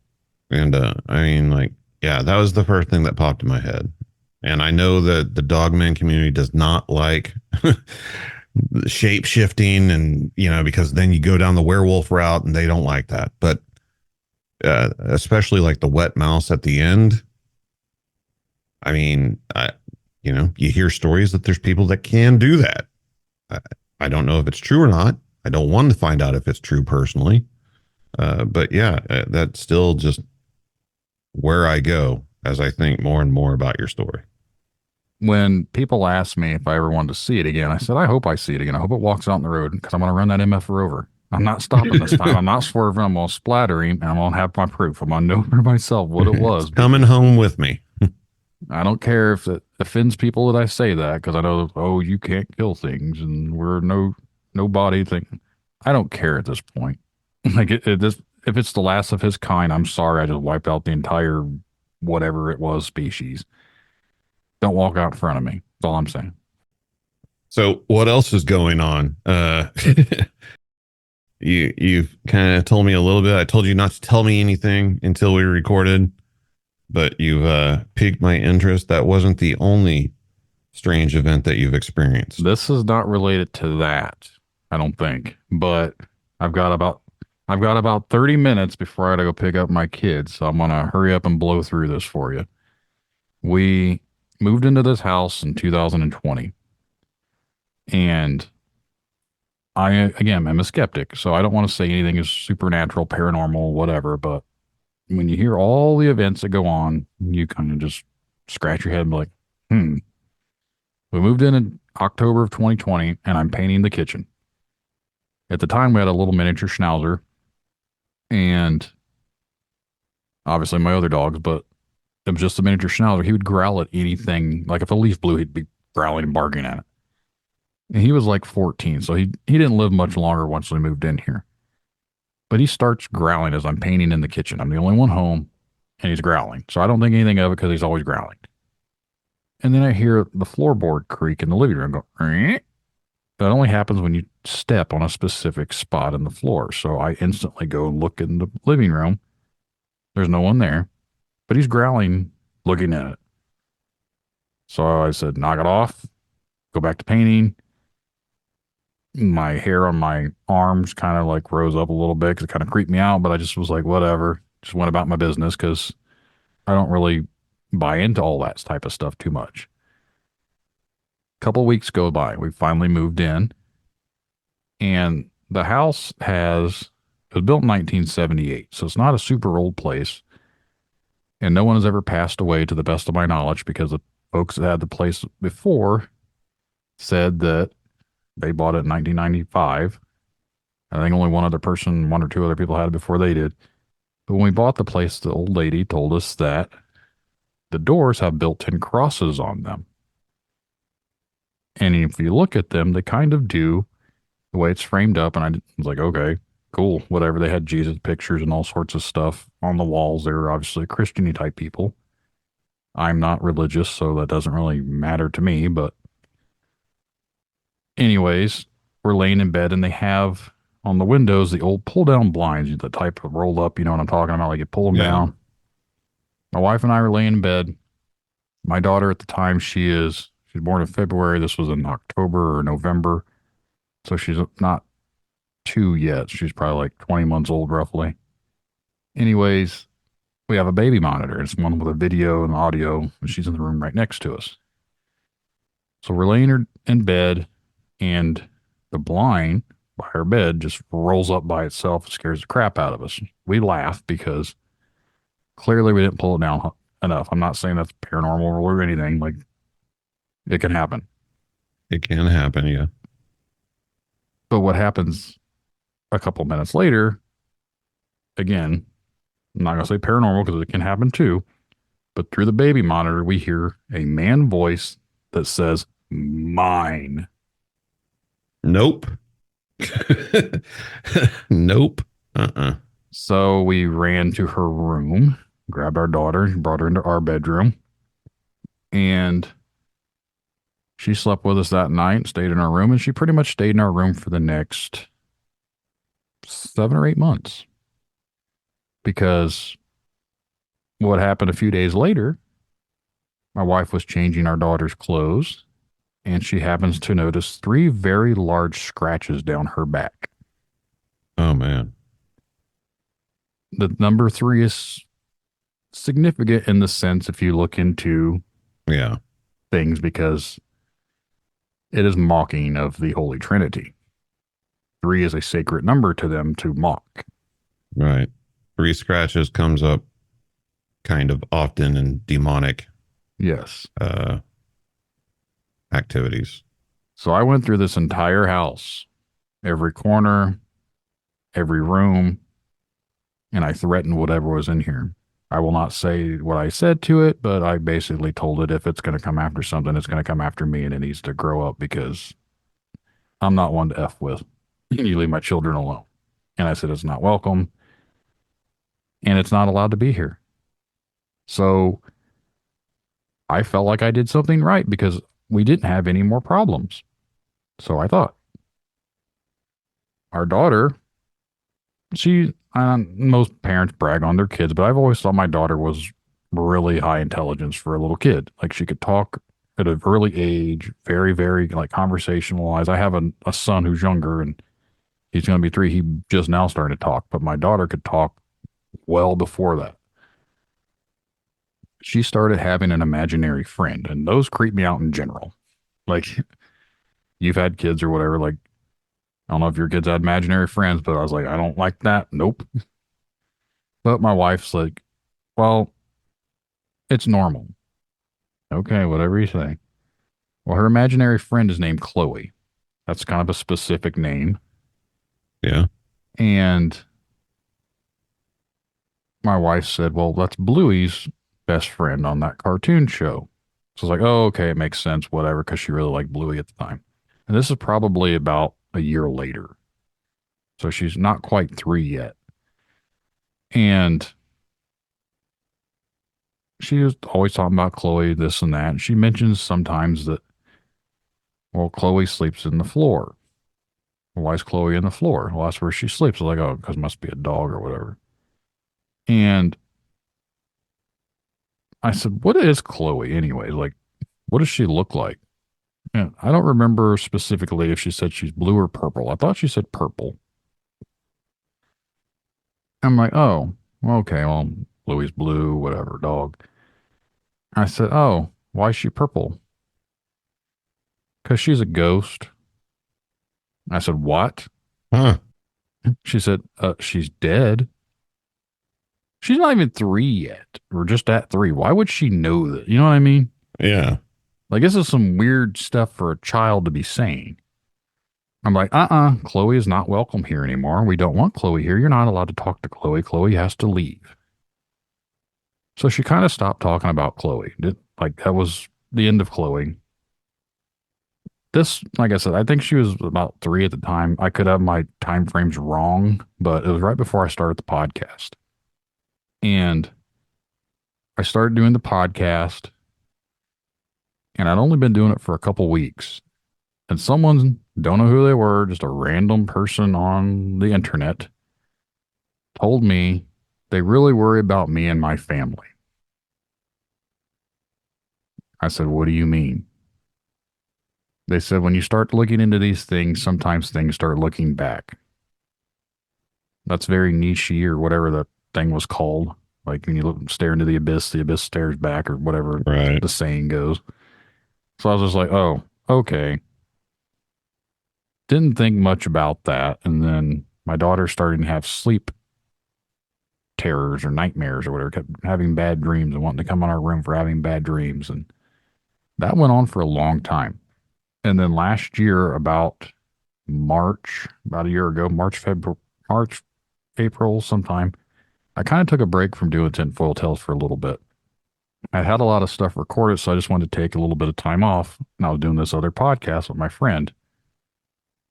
And I mean, like, yeah, that was the first thing that popped in my head. And I know that the Dogman community does not like shape shifting, and because then you go down the werewolf route, and they don't like that. But especially like the wet mouse at the end. I mean, you hear stories that there's people that can do that. I, I don't know if it's true or not. I don't want to find out if it's true personally. But yeah, that's still just where I go as I think more and more about your story. When people ask me if I ever wanted to see it again, I said, I hope I see it again. I hope it walks out on the road because I'm going to run that MF over. I'm not stopping this time. I'm not swerving. I'm going to splatter him, and I'm going to have my proof. I'm going to know for myself what it was. It's coming home with me. I don't care if it offends people that I say that, because I know, oh, you can't kill things and we're no body thing. I don't care at this point. Like if it's the last of his kind, I'm sorry. I just wiped out the entire whatever it was species. Don't walk out in front of me. That's all I'm saying. So what else is going on? You've kind of told me a little bit. I told you not to tell me anything until we recorded, but you've piqued my interest. That wasn't the only strange event that you've experienced. This is not related to that, I don't think. But I've got about 30 minutes before I gotta go pick up my kids, so I'm gonna hurry up and blow through this for you. We moved into this house in 2020, and I again am a skeptic, so I don't want to say anything is supernatural, paranormal, whatever. But when you hear all the events that go on, you kind of just scratch your head and be like, hmm. We moved in October of 2020, and I'm painting the kitchen. At the time, we had a little miniature schnauzer, and obviously my other dogs, but it was just a miniature schnauzer. He would growl at anything. Like if a leaf blew, he'd be growling and barking at it. And he was like 14, so he didn't live much longer once we moved in here. But he starts growling as I'm painting in the kitchen. I'm the only one home, and he's growling. So I don't think anything of it because he's always growling. And then I hear the floorboard creak in the living room go, "Eek." That only happens when you step on a specific spot in the floor. So I instantly go look in the living room. There's no one there, but he's growling, looking at it. So I said, knock it off, go back to painting. My hair on my arms kind of like rose up a little bit because it kind of creeped me out, but I just was like, whatever. Just went about my business because I don't really buy into all that type of stuff too much. A couple weeks go by. We finally moved in, and the house it was built in 1978, so it's not a super old place. And no one has ever passed away to the best of my knowledge, because the folks that had the place before said that they bought it in 1995. I think only one or two other people had it before they did. But when we bought the place, the old lady told us that the doors have built-in crosses on them. And if you look at them, they kind of do, the way it's framed up. And I was like, okay, cool, whatever. They had Jesus pictures and all sorts of stuff on the walls. They were obviously Christian-y type people. I'm not religious, so that doesn't really matter to me. But anyways, we're laying in bed, and they have on the windows the old pull-down blinds, the type of rolled up, you know what I'm talking about? Like you pull them down. My wife and I were laying in bed. My daughter at the time, she's born in February. This was in October or November. So she's not 2 yet. She's probably like 20 months old, roughly. Anyways, we have a baby monitor. It's one with a video and audio, and she's in the room right next to us. So we're laying her in bed, and the blind by her bed just rolls up by itself and scares the crap out of us. We laugh because clearly we didn't pull it down enough. I'm not saying that's paranormal or anything. Like, it can happen. It can happen, yeah. But what happens a couple minutes later, again, I'm not going to say paranormal because it can happen too, but through the baby monitor, we hear a man voice that says, "Mine." Nope. Nope. So we ran to her room, grabbed our daughter, brought her into our bedroom, and she slept with us that night, stayed in our room, and she pretty much stayed in our room for the next 7 or 8 months. Because What happened a few days later, my wife was changing our daughter's clothes, and she happens to notice three very large scratches down her back. Oh, man. The number three is significant in the sense if you look into Yeah. things because it is mocking of the Holy Trinity. Three is a sacred number to them to mock. Right. Three scratches comes up kind of often in demonic Yes. uh, activities. So I went through this entire house, every corner, every room, and I threatened whatever was in here. I will not say what I said to it, but I basically told it if it's going to come after something, it's going to come after me and it needs to grow up because I'm not one to F with. You leave my children alone. And I said, it's not welcome and it's not allowed to be here. So I felt like I did something right because we didn't have any more problems. So I thought. Our daughter, most parents brag on their kids, but I've always thought my daughter was really high intelligence for a little kid. Like she could talk at an early age, very, very like conversationalized. I have a son who's younger and he's going to be 3. He just now starting to talk, but my daughter could talk well before that. She started having an imaginary friend, and those creep me out in general. Like you've had kids or whatever, like I don't know if your kids had imaginary friends, but I was like, I don't like that. Nope. But my wife's like, well, it's normal. Okay, whatever you say. Well, her imaginary friend is named Chloe. That's kind of a specific name. Yeah. And my wife said, well, that's Bluey's best friend on that cartoon show. So I was like, oh, okay, it makes sense, whatever, because she really liked Bluey at the time. And this is probably about a year later. So she's not quite 3 yet. And she was always talking about Chloe, this and that. And she mentions sometimes that, well, Chloe sleeps in the floor. Well, why is Chloe in the floor? Well, that's where she sleeps. I was like, oh, because it must be a dog or whatever. And I said, what is Chloe anyway? Like, what does she look like? And I don't remember specifically if she said she's blue or purple. I thought she said purple. I'm like, oh, okay, well, Chloe's blue, whatever, dog. I said, oh, why is she purple? Because she's a ghost. I said, what? Huh. She said, she's dead. She's not even 3 yet. We're just at 3. Why would she know that? You know what I mean? Yeah. Like, this is some weird stuff for a child to be saying. I'm like, Chloe is not welcome here anymore. We don't want Chloe here. You're not allowed to talk to Chloe. Chloe has to leave. So she kind of stopped talking about Chloe. Like, that was the end of Chloe. This, like I said, I think she was about 3 at the time. I could have my time frames wrong, but it was right before I started the podcast. And I started doing the podcast, and I'd only been doing it for a couple weeks. And someone, don't know who they were, just a random person on the internet, told me they really worry about me and my family. I said, what do you mean? They said, when you start looking into these things, sometimes things start looking back. That's very niche or whatever the thing was called. Like when you stare into the abyss stares back or whatever Right. the saying goes. So I was just like, oh, okay. Didn't think much about that. And then my daughter started to have sleep terrors or nightmares or whatever, kept having bad dreams and wanting to come in our room for having bad dreams. And that went on for a long time. And then last year, about a year ago, March, April sometime, I kind of took a break from doing Tinfoil Tales for a little bit. I had a lot of stuff recorded, so I just wanted to take a little bit of time off. And I was doing this other podcast with my friend.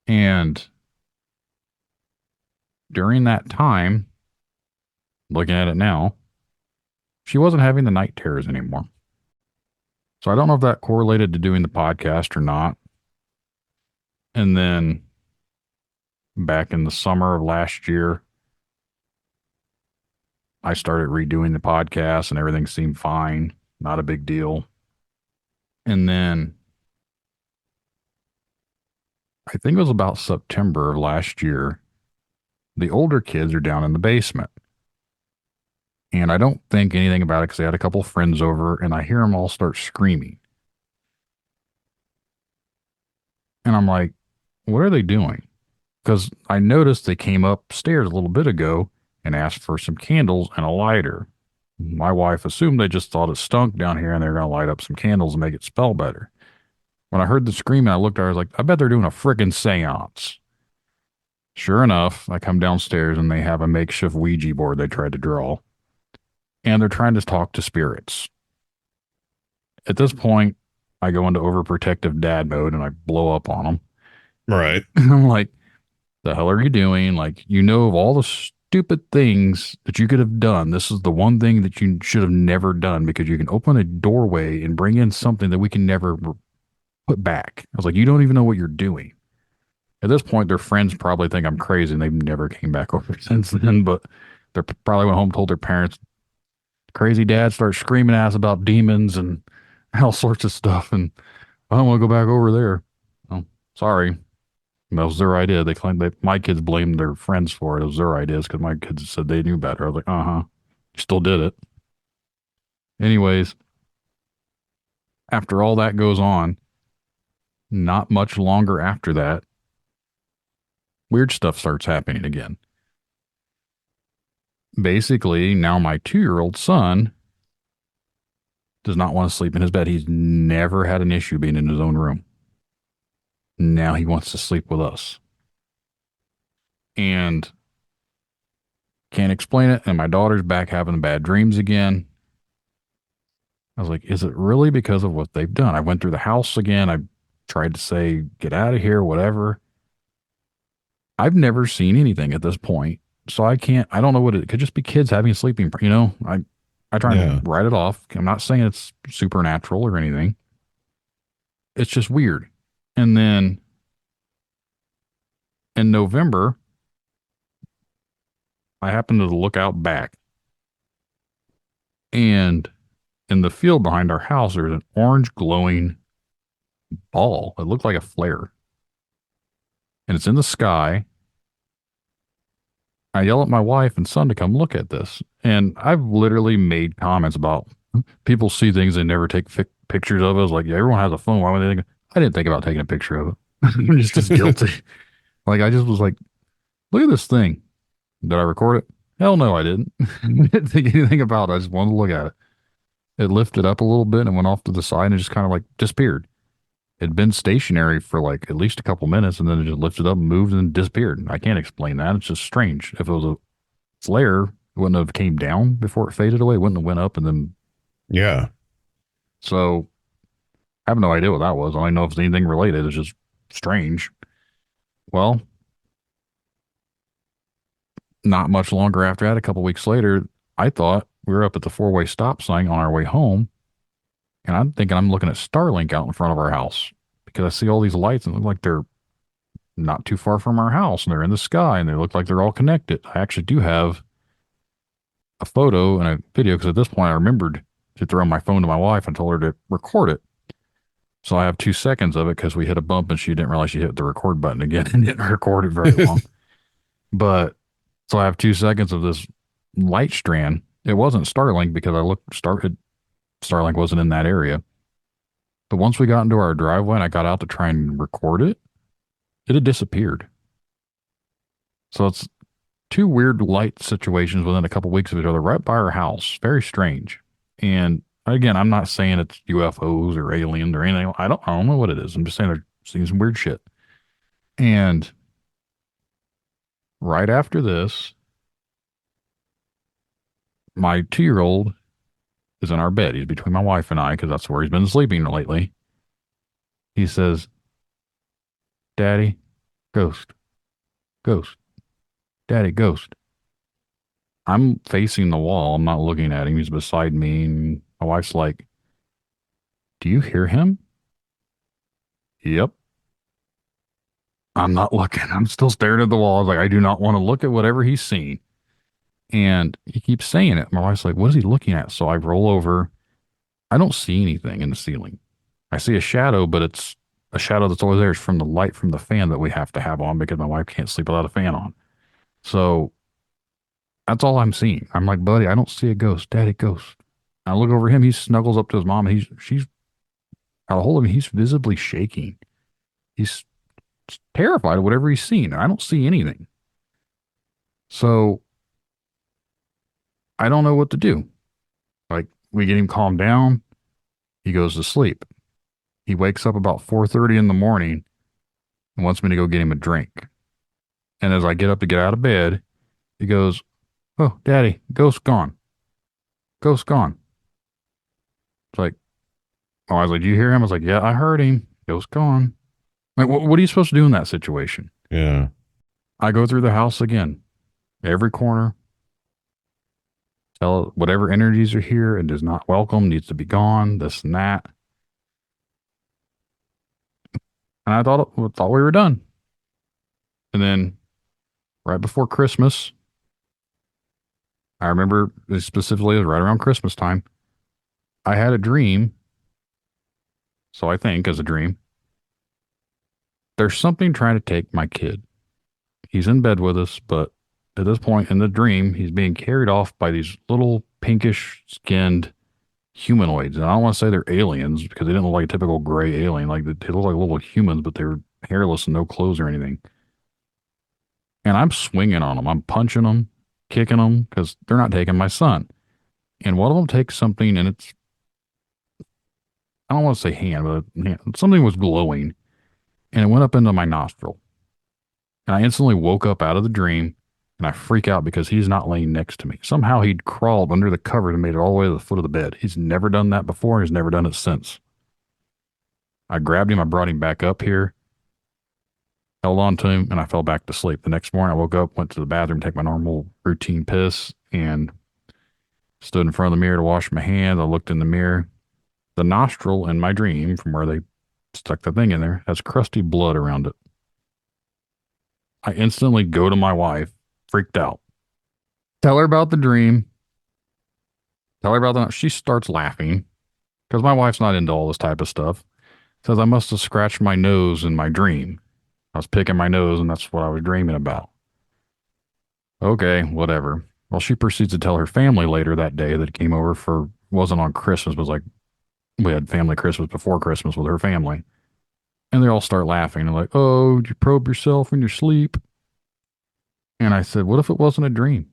And during that time, looking at it now, she wasn't having the night terrors anymore. So I don't know if that correlated to doing the podcast or not. And then back in the summer of last year, I started redoing the podcast and everything seemed fine. Not a big deal. And then I think it was about September of last year. The older kids are down in the basement. And I don't think anything about it because they had a couple of friends over and I hear them all start screaming. And I'm like, what are they doing? Because I noticed they came upstairs a little bit ago and asked for some candles and a lighter. My wife assumed they just thought it stunk down here and they're going to light up some candles and make it smell better. When I heard the screaming, I looked at her, I was like, I bet they're doing a friggin' seance. Sure enough, I come downstairs and they have a makeshift Ouija board they tried to draw. And they're trying to talk to spirits. At this point, I go into overprotective dad mode and I blow up on them. Right. And I'm like, the hell are you doing? Like, you know, of all the stupid things that you could have done, this is the one thing that you should have never done because you can open a doorway and bring in something that we can never put back. I was like, you don't even know what you're doing. At this point, their friends probably think I'm crazy and they've never came back over since then, but they probably went home, told their parents, crazy dad starts screaming at us about demons and all sorts of stuff. And I don't want to go back over there. Oh, sorry. That was their idea. They claimed that my kids blamed their friends for it. It was their ideas because my kids said they knew better. I was like, uh-huh. Still did it. Anyways, after all that goes on, not much longer after that, weird stuff starts happening again. Basically, now my 2-year-old son does not want to sleep in his bed. He's never had an issue being in his own room. Now he wants to sleep with us. And can't explain it. And my daughter's back having bad dreams again. I was like, is it really because of what they've done? I went through the house again. I tried to say, get out of here, whatever. I've never seen anything at this point. So I don't know what it could just be kids having a sleeping, I try and write it off. I'm not saying it's supernatural or anything. It's just weird. And then in November, I happened to look out back. And in the field behind our house, there's an orange glowing ball. It looked like a flare. And it's in the sky. I yell at my wife and son to come look at this. And I've literally made comments about people see things they never take pictures of. I was like, yeah, everyone has a phone. Why would they think? I didn't think about taking a picture of it. I'm just as guilty. Like, I just was like, look at this thing. Did I record it? Hell no, I didn't. I didn't think anything about it. I just wanted to look at it. It lifted up a little bit and went off to the side and just kind of like disappeared. It'd been stationary for like at least a couple minutes and then it just lifted up and moved and disappeared. I can't explain that. It's just strange. If it was a flare, it wouldn't have came down before it faded away. It wouldn't have went up and then. Yeah. So I have no idea what that was. I don't know if it's anything related. It's just strange. Well, not much longer after that, a couple weeks later, I thought we were up at the 4-way stop sign on our way home. And I'm thinking I'm looking at Starlink out in front of our house because I see all these lights and look like they're not too far from our house and they're in the sky and they look like they're all connected. I actually do have a photo and a video because at this point I remembered to throw my phone to my wife and told her to record it. So I have 2 seconds of it because we hit a bump and she didn't realize she hit the record button again and didn't record it very long. But so I have 2 seconds of this light strand. It wasn't Starlink because Starlink wasn't in that area. But once we got into our driveway and I got out to try and record it, it had disappeared. So it's 2 weird light situations within a couple weeks of each other right by our house. Very strange. And again, I'm not saying it's UFOs or aliens or anything. I don't know what it is. I'm just saying they're seeing some weird shit. And right after this, my 2-year-old is in our bed. He's between my wife and I because that's where he's been sleeping lately. He says, Daddy, ghost, ghost, Daddy, ghost. I'm facing the wall. I'm not looking at him. He's beside me. And my wife's like, do you hear him? Yep. I'm not looking. I'm still staring at the wall. I was like, I do not want to look at whatever he's seen. And he keeps saying it. My wife's like, what is he looking at? So I roll over. I don't see anything in the ceiling. I see a shadow, but it's a shadow that's always there. It's from the light from the fan that we have to have on because my wife can't sleep without a fan on. So that's all I'm seeing. I'm like, buddy, I don't see a ghost. Daddy, ghost. I look over him. He snuggles up to his mom. And she's got a hold of him. He's visibly shaking. He's terrified of whatever he's seen. I don't see anything. So I don't know what to do. Like, we get him calmed down. He goes to sleep. He wakes up about 4:30 in the morning and wants me to go get him a drink. And as I get up to get out of bed, he goes, "Oh, Daddy, ghost gone. Ghost gone." It's like, oh, I was like, "Do you hear him?" I was like, "Yeah, I heard him. Ghost gone." Like, what are you supposed to do in that situation? Yeah. I go through the house again, every corner, tell it whatever energies are here, it is not welcome, needs to be gone, this and that. And I thought we were done. And then right before Christmas, I remember specifically it was right around Christmas time, I had a dream. So I think as a dream, there's something trying to take my kid. He's in bed with us, but at this point in the dream, he's being carried off by these little pinkish skinned humanoids. And I don't want to say they're aliens because they didn't look like a typical gray alien. Like they look like little humans, but they were hairless and no clothes or anything. And I'm swinging on them. I'm punching them, kicking them because they're not taking my son. And one of them takes something and it's, I don't want to say hand, but something was glowing and it went up into my nostril. And I instantly woke up out of the dream and I freak out because he's not laying next to me. Somehow he'd crawled under the covers and made it all the way to the foot of the bed. He's never done that before. He's never done it since. I grabbed him. I brought him back up here, held on to him, and I fell back to sleep. The next morning I woke up, went to the bathroom, take my normal routine piss, and stood in front of the mirror to wash my hands. I looked in the mirror. The nostril in my dream, from where they stuck the thing in there, has crusty blood around it. I instantly go to my wife, freaked out. Tell her about the dream. Tell her about that. She starts laughing because my wife's not into all this type of stuff. Says I must have scratched my nose in my dream. I was picking my nose and that's what I was dreaming about. Okay, whatever. Well, she proceeds to tell her family later that day that came over for, wasn't on Christmas, was like, we had family Christmas before Christmas with her family. And they all start laughing. They're like, oh, did you probe yourself in your sleep? And I said, what if it wasn't a dream?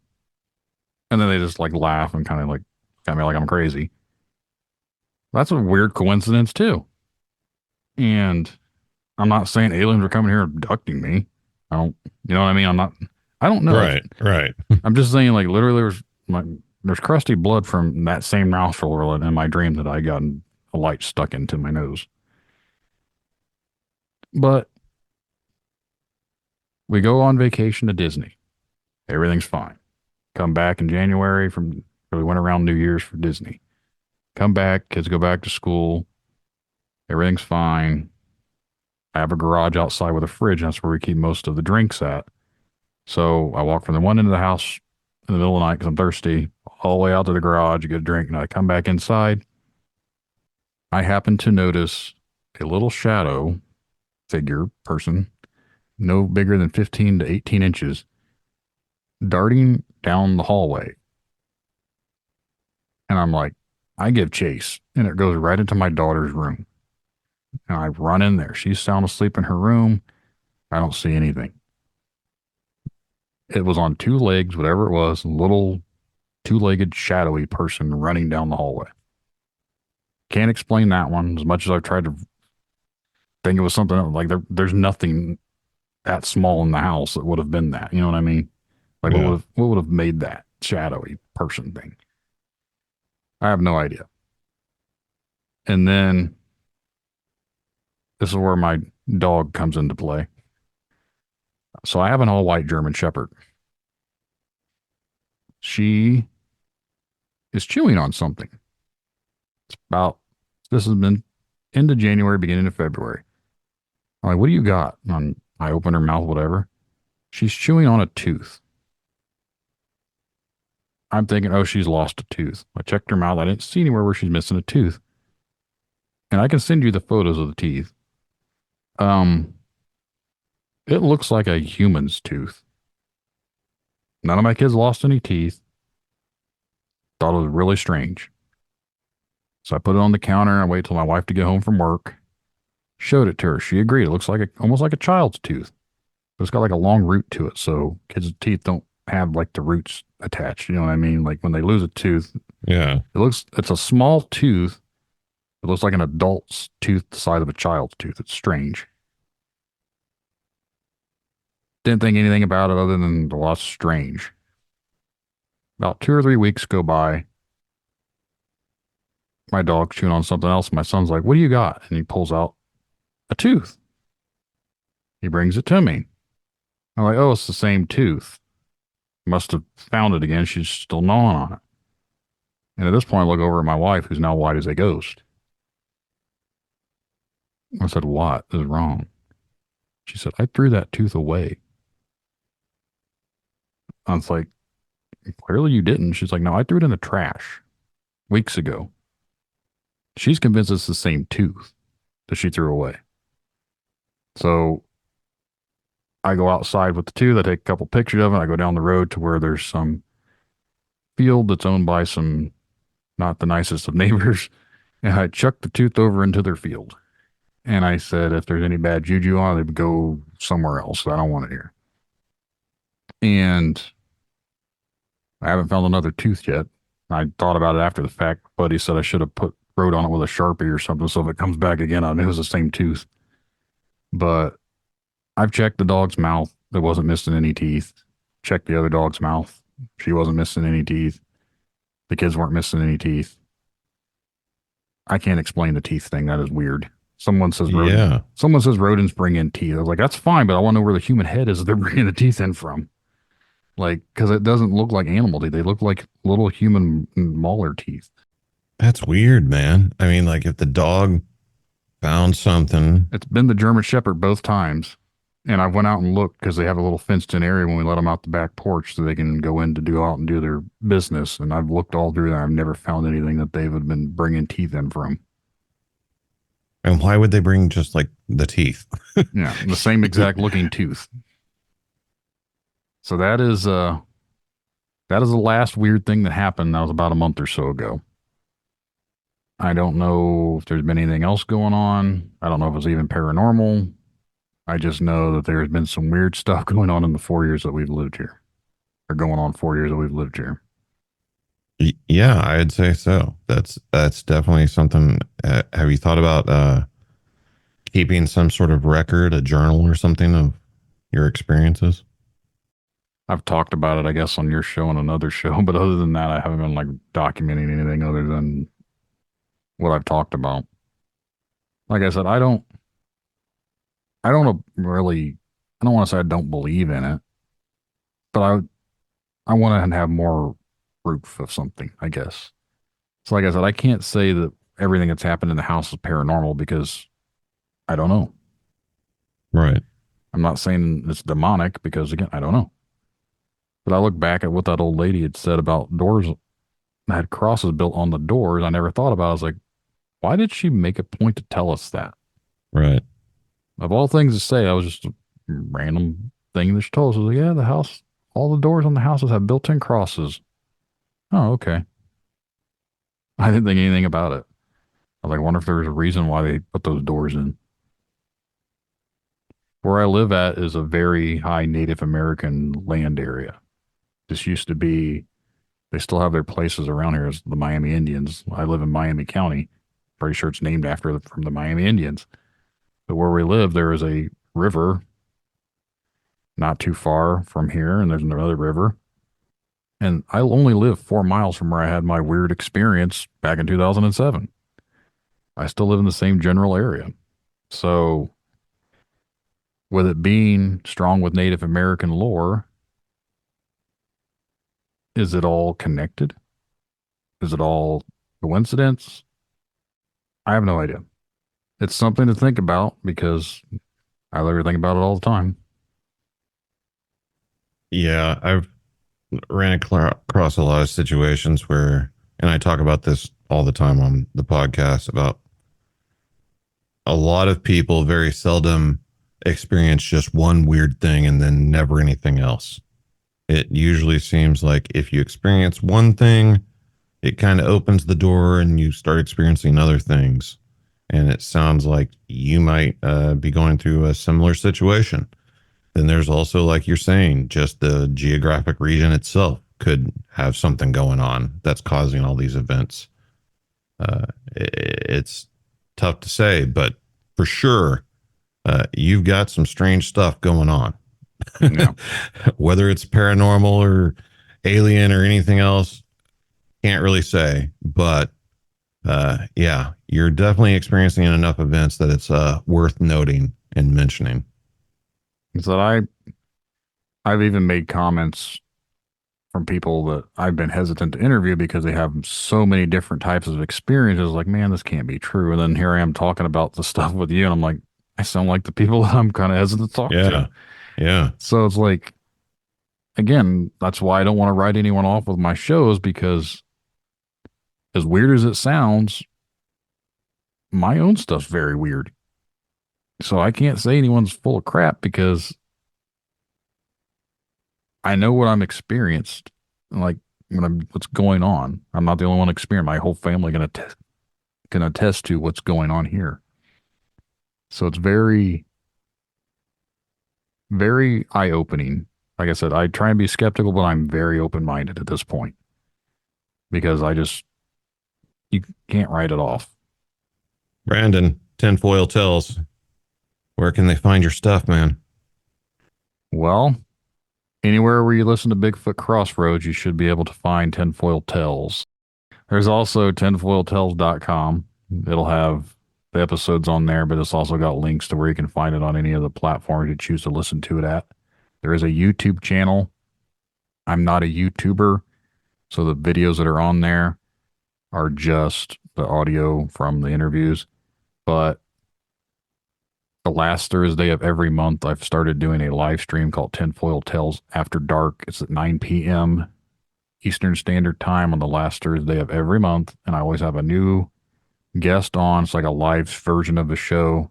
And then they just like laugh and kind of like, got me like I'm crazy. That's a weird coincidence too. And I'm not saying aliens are coming here abducting me. I don't, you know what I mean? I don't know. Right. I'm just saying like literally there's crusty blood from that same nostril in my dream that I got a light stuck into my nose. But we go on vacation to Disney. Everything's fine. Come back in January we went around New Year's for Disney. Come back, kids go back to school. Everything's fine. I have a garage outside with a fridge, and that's where we keep most of the drinks at. So I walk from the one end of the house in the middle of the night because I'm thirsty, all the way out to the garage, get a drink, and I come back inside. I happen to notice a little shadow figure, person, no bigger than 15 to 18 inches, darting down the hallway. And I'm like, I give chase, and it goes right into my daughter's room. And I run in there. She's sound asleep in her room. I don't see anything. It was on two legs, whatever it was, a little two-legged shadowy person running down the hallway. Can't explain that one as much as I've tried to think it was something else. Like there's nothing that small in the house that would have been that. You know what I mean? Like Yeah. what would have made that shadowy person thing? I have no idea. And then this is where my dog comes into play. So I have an all-white German Shepherd. She is chewing on something. This has been into January, beginning of February. I'm like, what do you got? And I open her mouth, whatever. She's chewing on a tooth. I'm thinking, oh, she's lost a tooth. I checked her mouth. I didn't see anywhere where she's missing a tooth. And I can send you the photos of the teeth. Um, it looks like a human's tooth. None of my kids lost any teeth. Thought it was really strange. So I put it on the counter. I waited till my wife to get home from work. Showed it to her. She agreed. It looks like almost like a child's tooth, but it's got like a long root to it. So kids' teeth don't have like the roots attached. You know what I mean? Like when they lose a tooth, Yeah. it's a small tooth. It looks like an adult's tooth the size of a child's tooth. It's strange. Didn't think anything about it other than the loss strange. About 2 or 3 weeks go by. My dog's chewing on something else. My son's like, "What do you got?" And he pulls out a tooth. He brings it to me. I'm like, "Oh, it's the same tooth. Must have found it again. She's still gnawing on it." And at this point, I look over at my wife, who's now white as a ghost. I said, "What is wrong?" She said, "I threw that tooth away." I was like, "Clearly you didn't." She's like, "No, I threw it in the trash weeks ago." She's convinced it's the same tooth that she threw away. So I go outside with the tooth. I take a couple pictures of it. I go down the road to where there's some field that's owned by some not the nicest of neighbors. And I chucked the tooth over into their field. And I said, if there's any bad juju on it, they would go somewhere else. I don't want it here. And I haven't found another tooth yet. I thought about it after the fact, but he said I should have wrote on it with a Sharpie or something. So if it comes back again, I knew it was the same tooth. But I've checked the dog's mouth. It wasn't missing any teeth. Checked the other dog's mouth. She wasn't missing any teeth. The kids weren't missing any teeth. I can't explain the teeth thing. That is weird. Someone says rodents bring in teeth. I was like, that's fine, but I want to know where the human head is that they're bringing the teeth in from. Like, because it doesn't look like animal teeth. They look like little human molar teeth. That's weird, man. I mean, like if the dog found something. It's been the German Shepherd both times. And I went out and looked because they have a little fenced in area when we let them out the back porch so they can go in to go out and do their business. And I've looked all through there. I've never found anything that they would have been bringing teeth in from. And why would they bring just like the teeth? Yeah, the same exact looking tooth. So that is the last weird thing that happened. That was about a month or so ago. I don't know if there's been anything else going on. I don't know if it's even paranormal. I just know that there's been some weird stuff going on in the 4 years that we've lived here. Or going on 4 years that we've lived here. Yeah, I'd say so. That's definitely something. Have you thought about keeping some sort of record, a journal or something of your experiences? I've talked about it, I guess, on your show and another show, but other than that, I haven't been like documenting anything other than what I've talked about. Like I said, I don't really, I don't want to say I don't believe in it, but I want to have more proof of something, I guess. So like I said, I can't say that everything that's happened in the house is paranormal because I don't know. Right. I'm not saying it's demonic because again, I don't know. But I look back at what that old lady had said about doors that had crosses built on the doors. I never thought about it. I was like, why did she make a point to tell us that? Right. Of all things to say, I was just a random thing that she told us. I was like, yeah, the house, all the doors on the houses have built-in crosses. Oh, okay. I didn't think anything about it. I was like, I wonder if there was a reason why they put those doors in. Where I live at is a very high Native American land area. This used to be, they still have their places around here as the Miami Indians. I live in Miami County. Pretty sure it's named after from the Miami Indians. But where we live, there is a river not too far from here, and there's another river. And I only live 4 miles from where I had my weird experience back in 2007. I still live in the same general area. So, with it being strong with Native American lore, is it all connected? Is it all coincidence? I have no idea. It's something to think about because I literally think about it all the time. Yeah, I've across a lot of situations where, and I talk about this all the time on the podcast, about a lot of people very seldom experience just one weird thing and then never anything else. It usually seems like if you experience one thing, it kind of opens the door and you start experiencing other things. And it sounds like you might be going through a similar situation. Then there's also, like you're saying, just the geographic region itself could have something going on that's causing all these events. It's tough to say, but for sure, you've got some strange stuff going on. Yeah. Whether it's paranormal or alien or anything else, can't really say. But yeah, you're definitely experiencing enough events that it's worth noting and mentioning. So I've even made comments from people that I've been hesitant to interview because they have so many different types of experiences. Like, man, this can't be true. And then here I am talking about the stuff with you, and I'm like, I sound like the people that I'm kind of hesitant to talk to. Yeah. So it's like, again, that's why I don't want to write anyone off with my shows, because as weird as it sounds, my own stuff's very weird. So I can't say anyone's full of crap because I know what I'm experienced, like what's going on. I'm not the only one experiencing. My whole family can attest to what's going on here. So it's very, very eye-opening. Like I said, I try and be skeptical, but I'm very open-minded at this point because you can't write it off. Brandon, Tinfoil Tales, where can they find your stuff, man? Well, anywhere where you listen to Bigfoot Crossroads, you should be able to find Tinfoil Tales. There's also tinfoiltales.com. It'll have the episodes on there, but it's also got links to where you can find it on any of the platforms you choose to listen to it at. There is a YouTube channel. I'm not a YouTuber, so the videos that are on there are just the audio from the interviews. But the last Thursday of every month, I've started doing a live stream called Tinfoil Tales After Dark. It's at 9 p.m. Eastern Standard Time on the last Thursday of every month. And I always have a new guest on. It's like a live version of the show.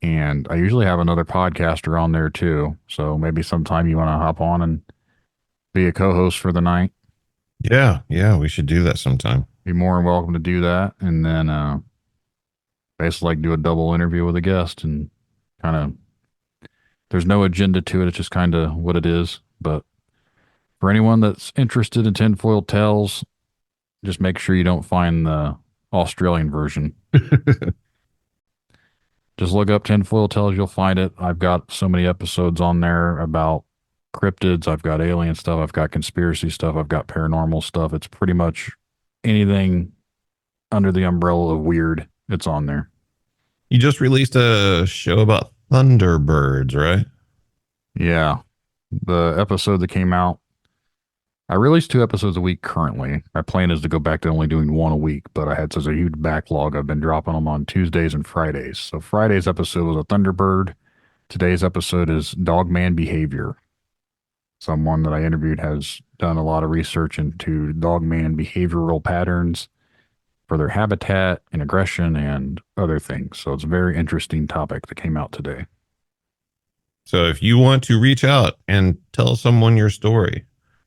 And I usually have another podcaster on there too. So maybe sometime you want to hop on and be a co-host for the night. Yeah, we should do that sometime. Be more than welcome to do that. And then basically like do a double interview with a guest and kind of, there's no agenda to it. It's just kind of what it is. But for anyone that's interested in Tinfoil Tales, just make sure you don't find the Australian version. Just look up Tinfoil Tales, you'll find it. I've got so many episodes on there about cryptids. I've got alien stuff. I've got conspiracy stuff. I've got paranormal stuff. It's pretty much anything under the umbrella of weird. It's on there. You just released a show about Thunderbirds, right? Yeah. The episode that came out, I release 2 episodes a week currently. My plan is to go back to only doing 1 a week, but I had such a huge backlog. I've been dropping them on Tuesdays and Fridays. So Friday's episode was a Thunderbird. Today's episode is Dogman behavior. Someone that I interviewed has done a lot of research into dogman behavioral patterns for their habitat and aggression and other things. So it's a very interesting topic that came out today. So if you want to reach out and tell someone your story,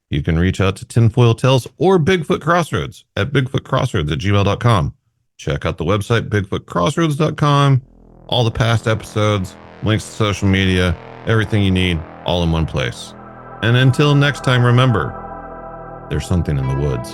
you can reach out to Tinfoil Tales or Bigfoot Crossroads at bigfootcrossroads@gmail.com. Check out the website, bigfootcrossroads.com. All the past episodes, links to social media, everything you need, all in one place. And until next time, remember, there's something in the woods.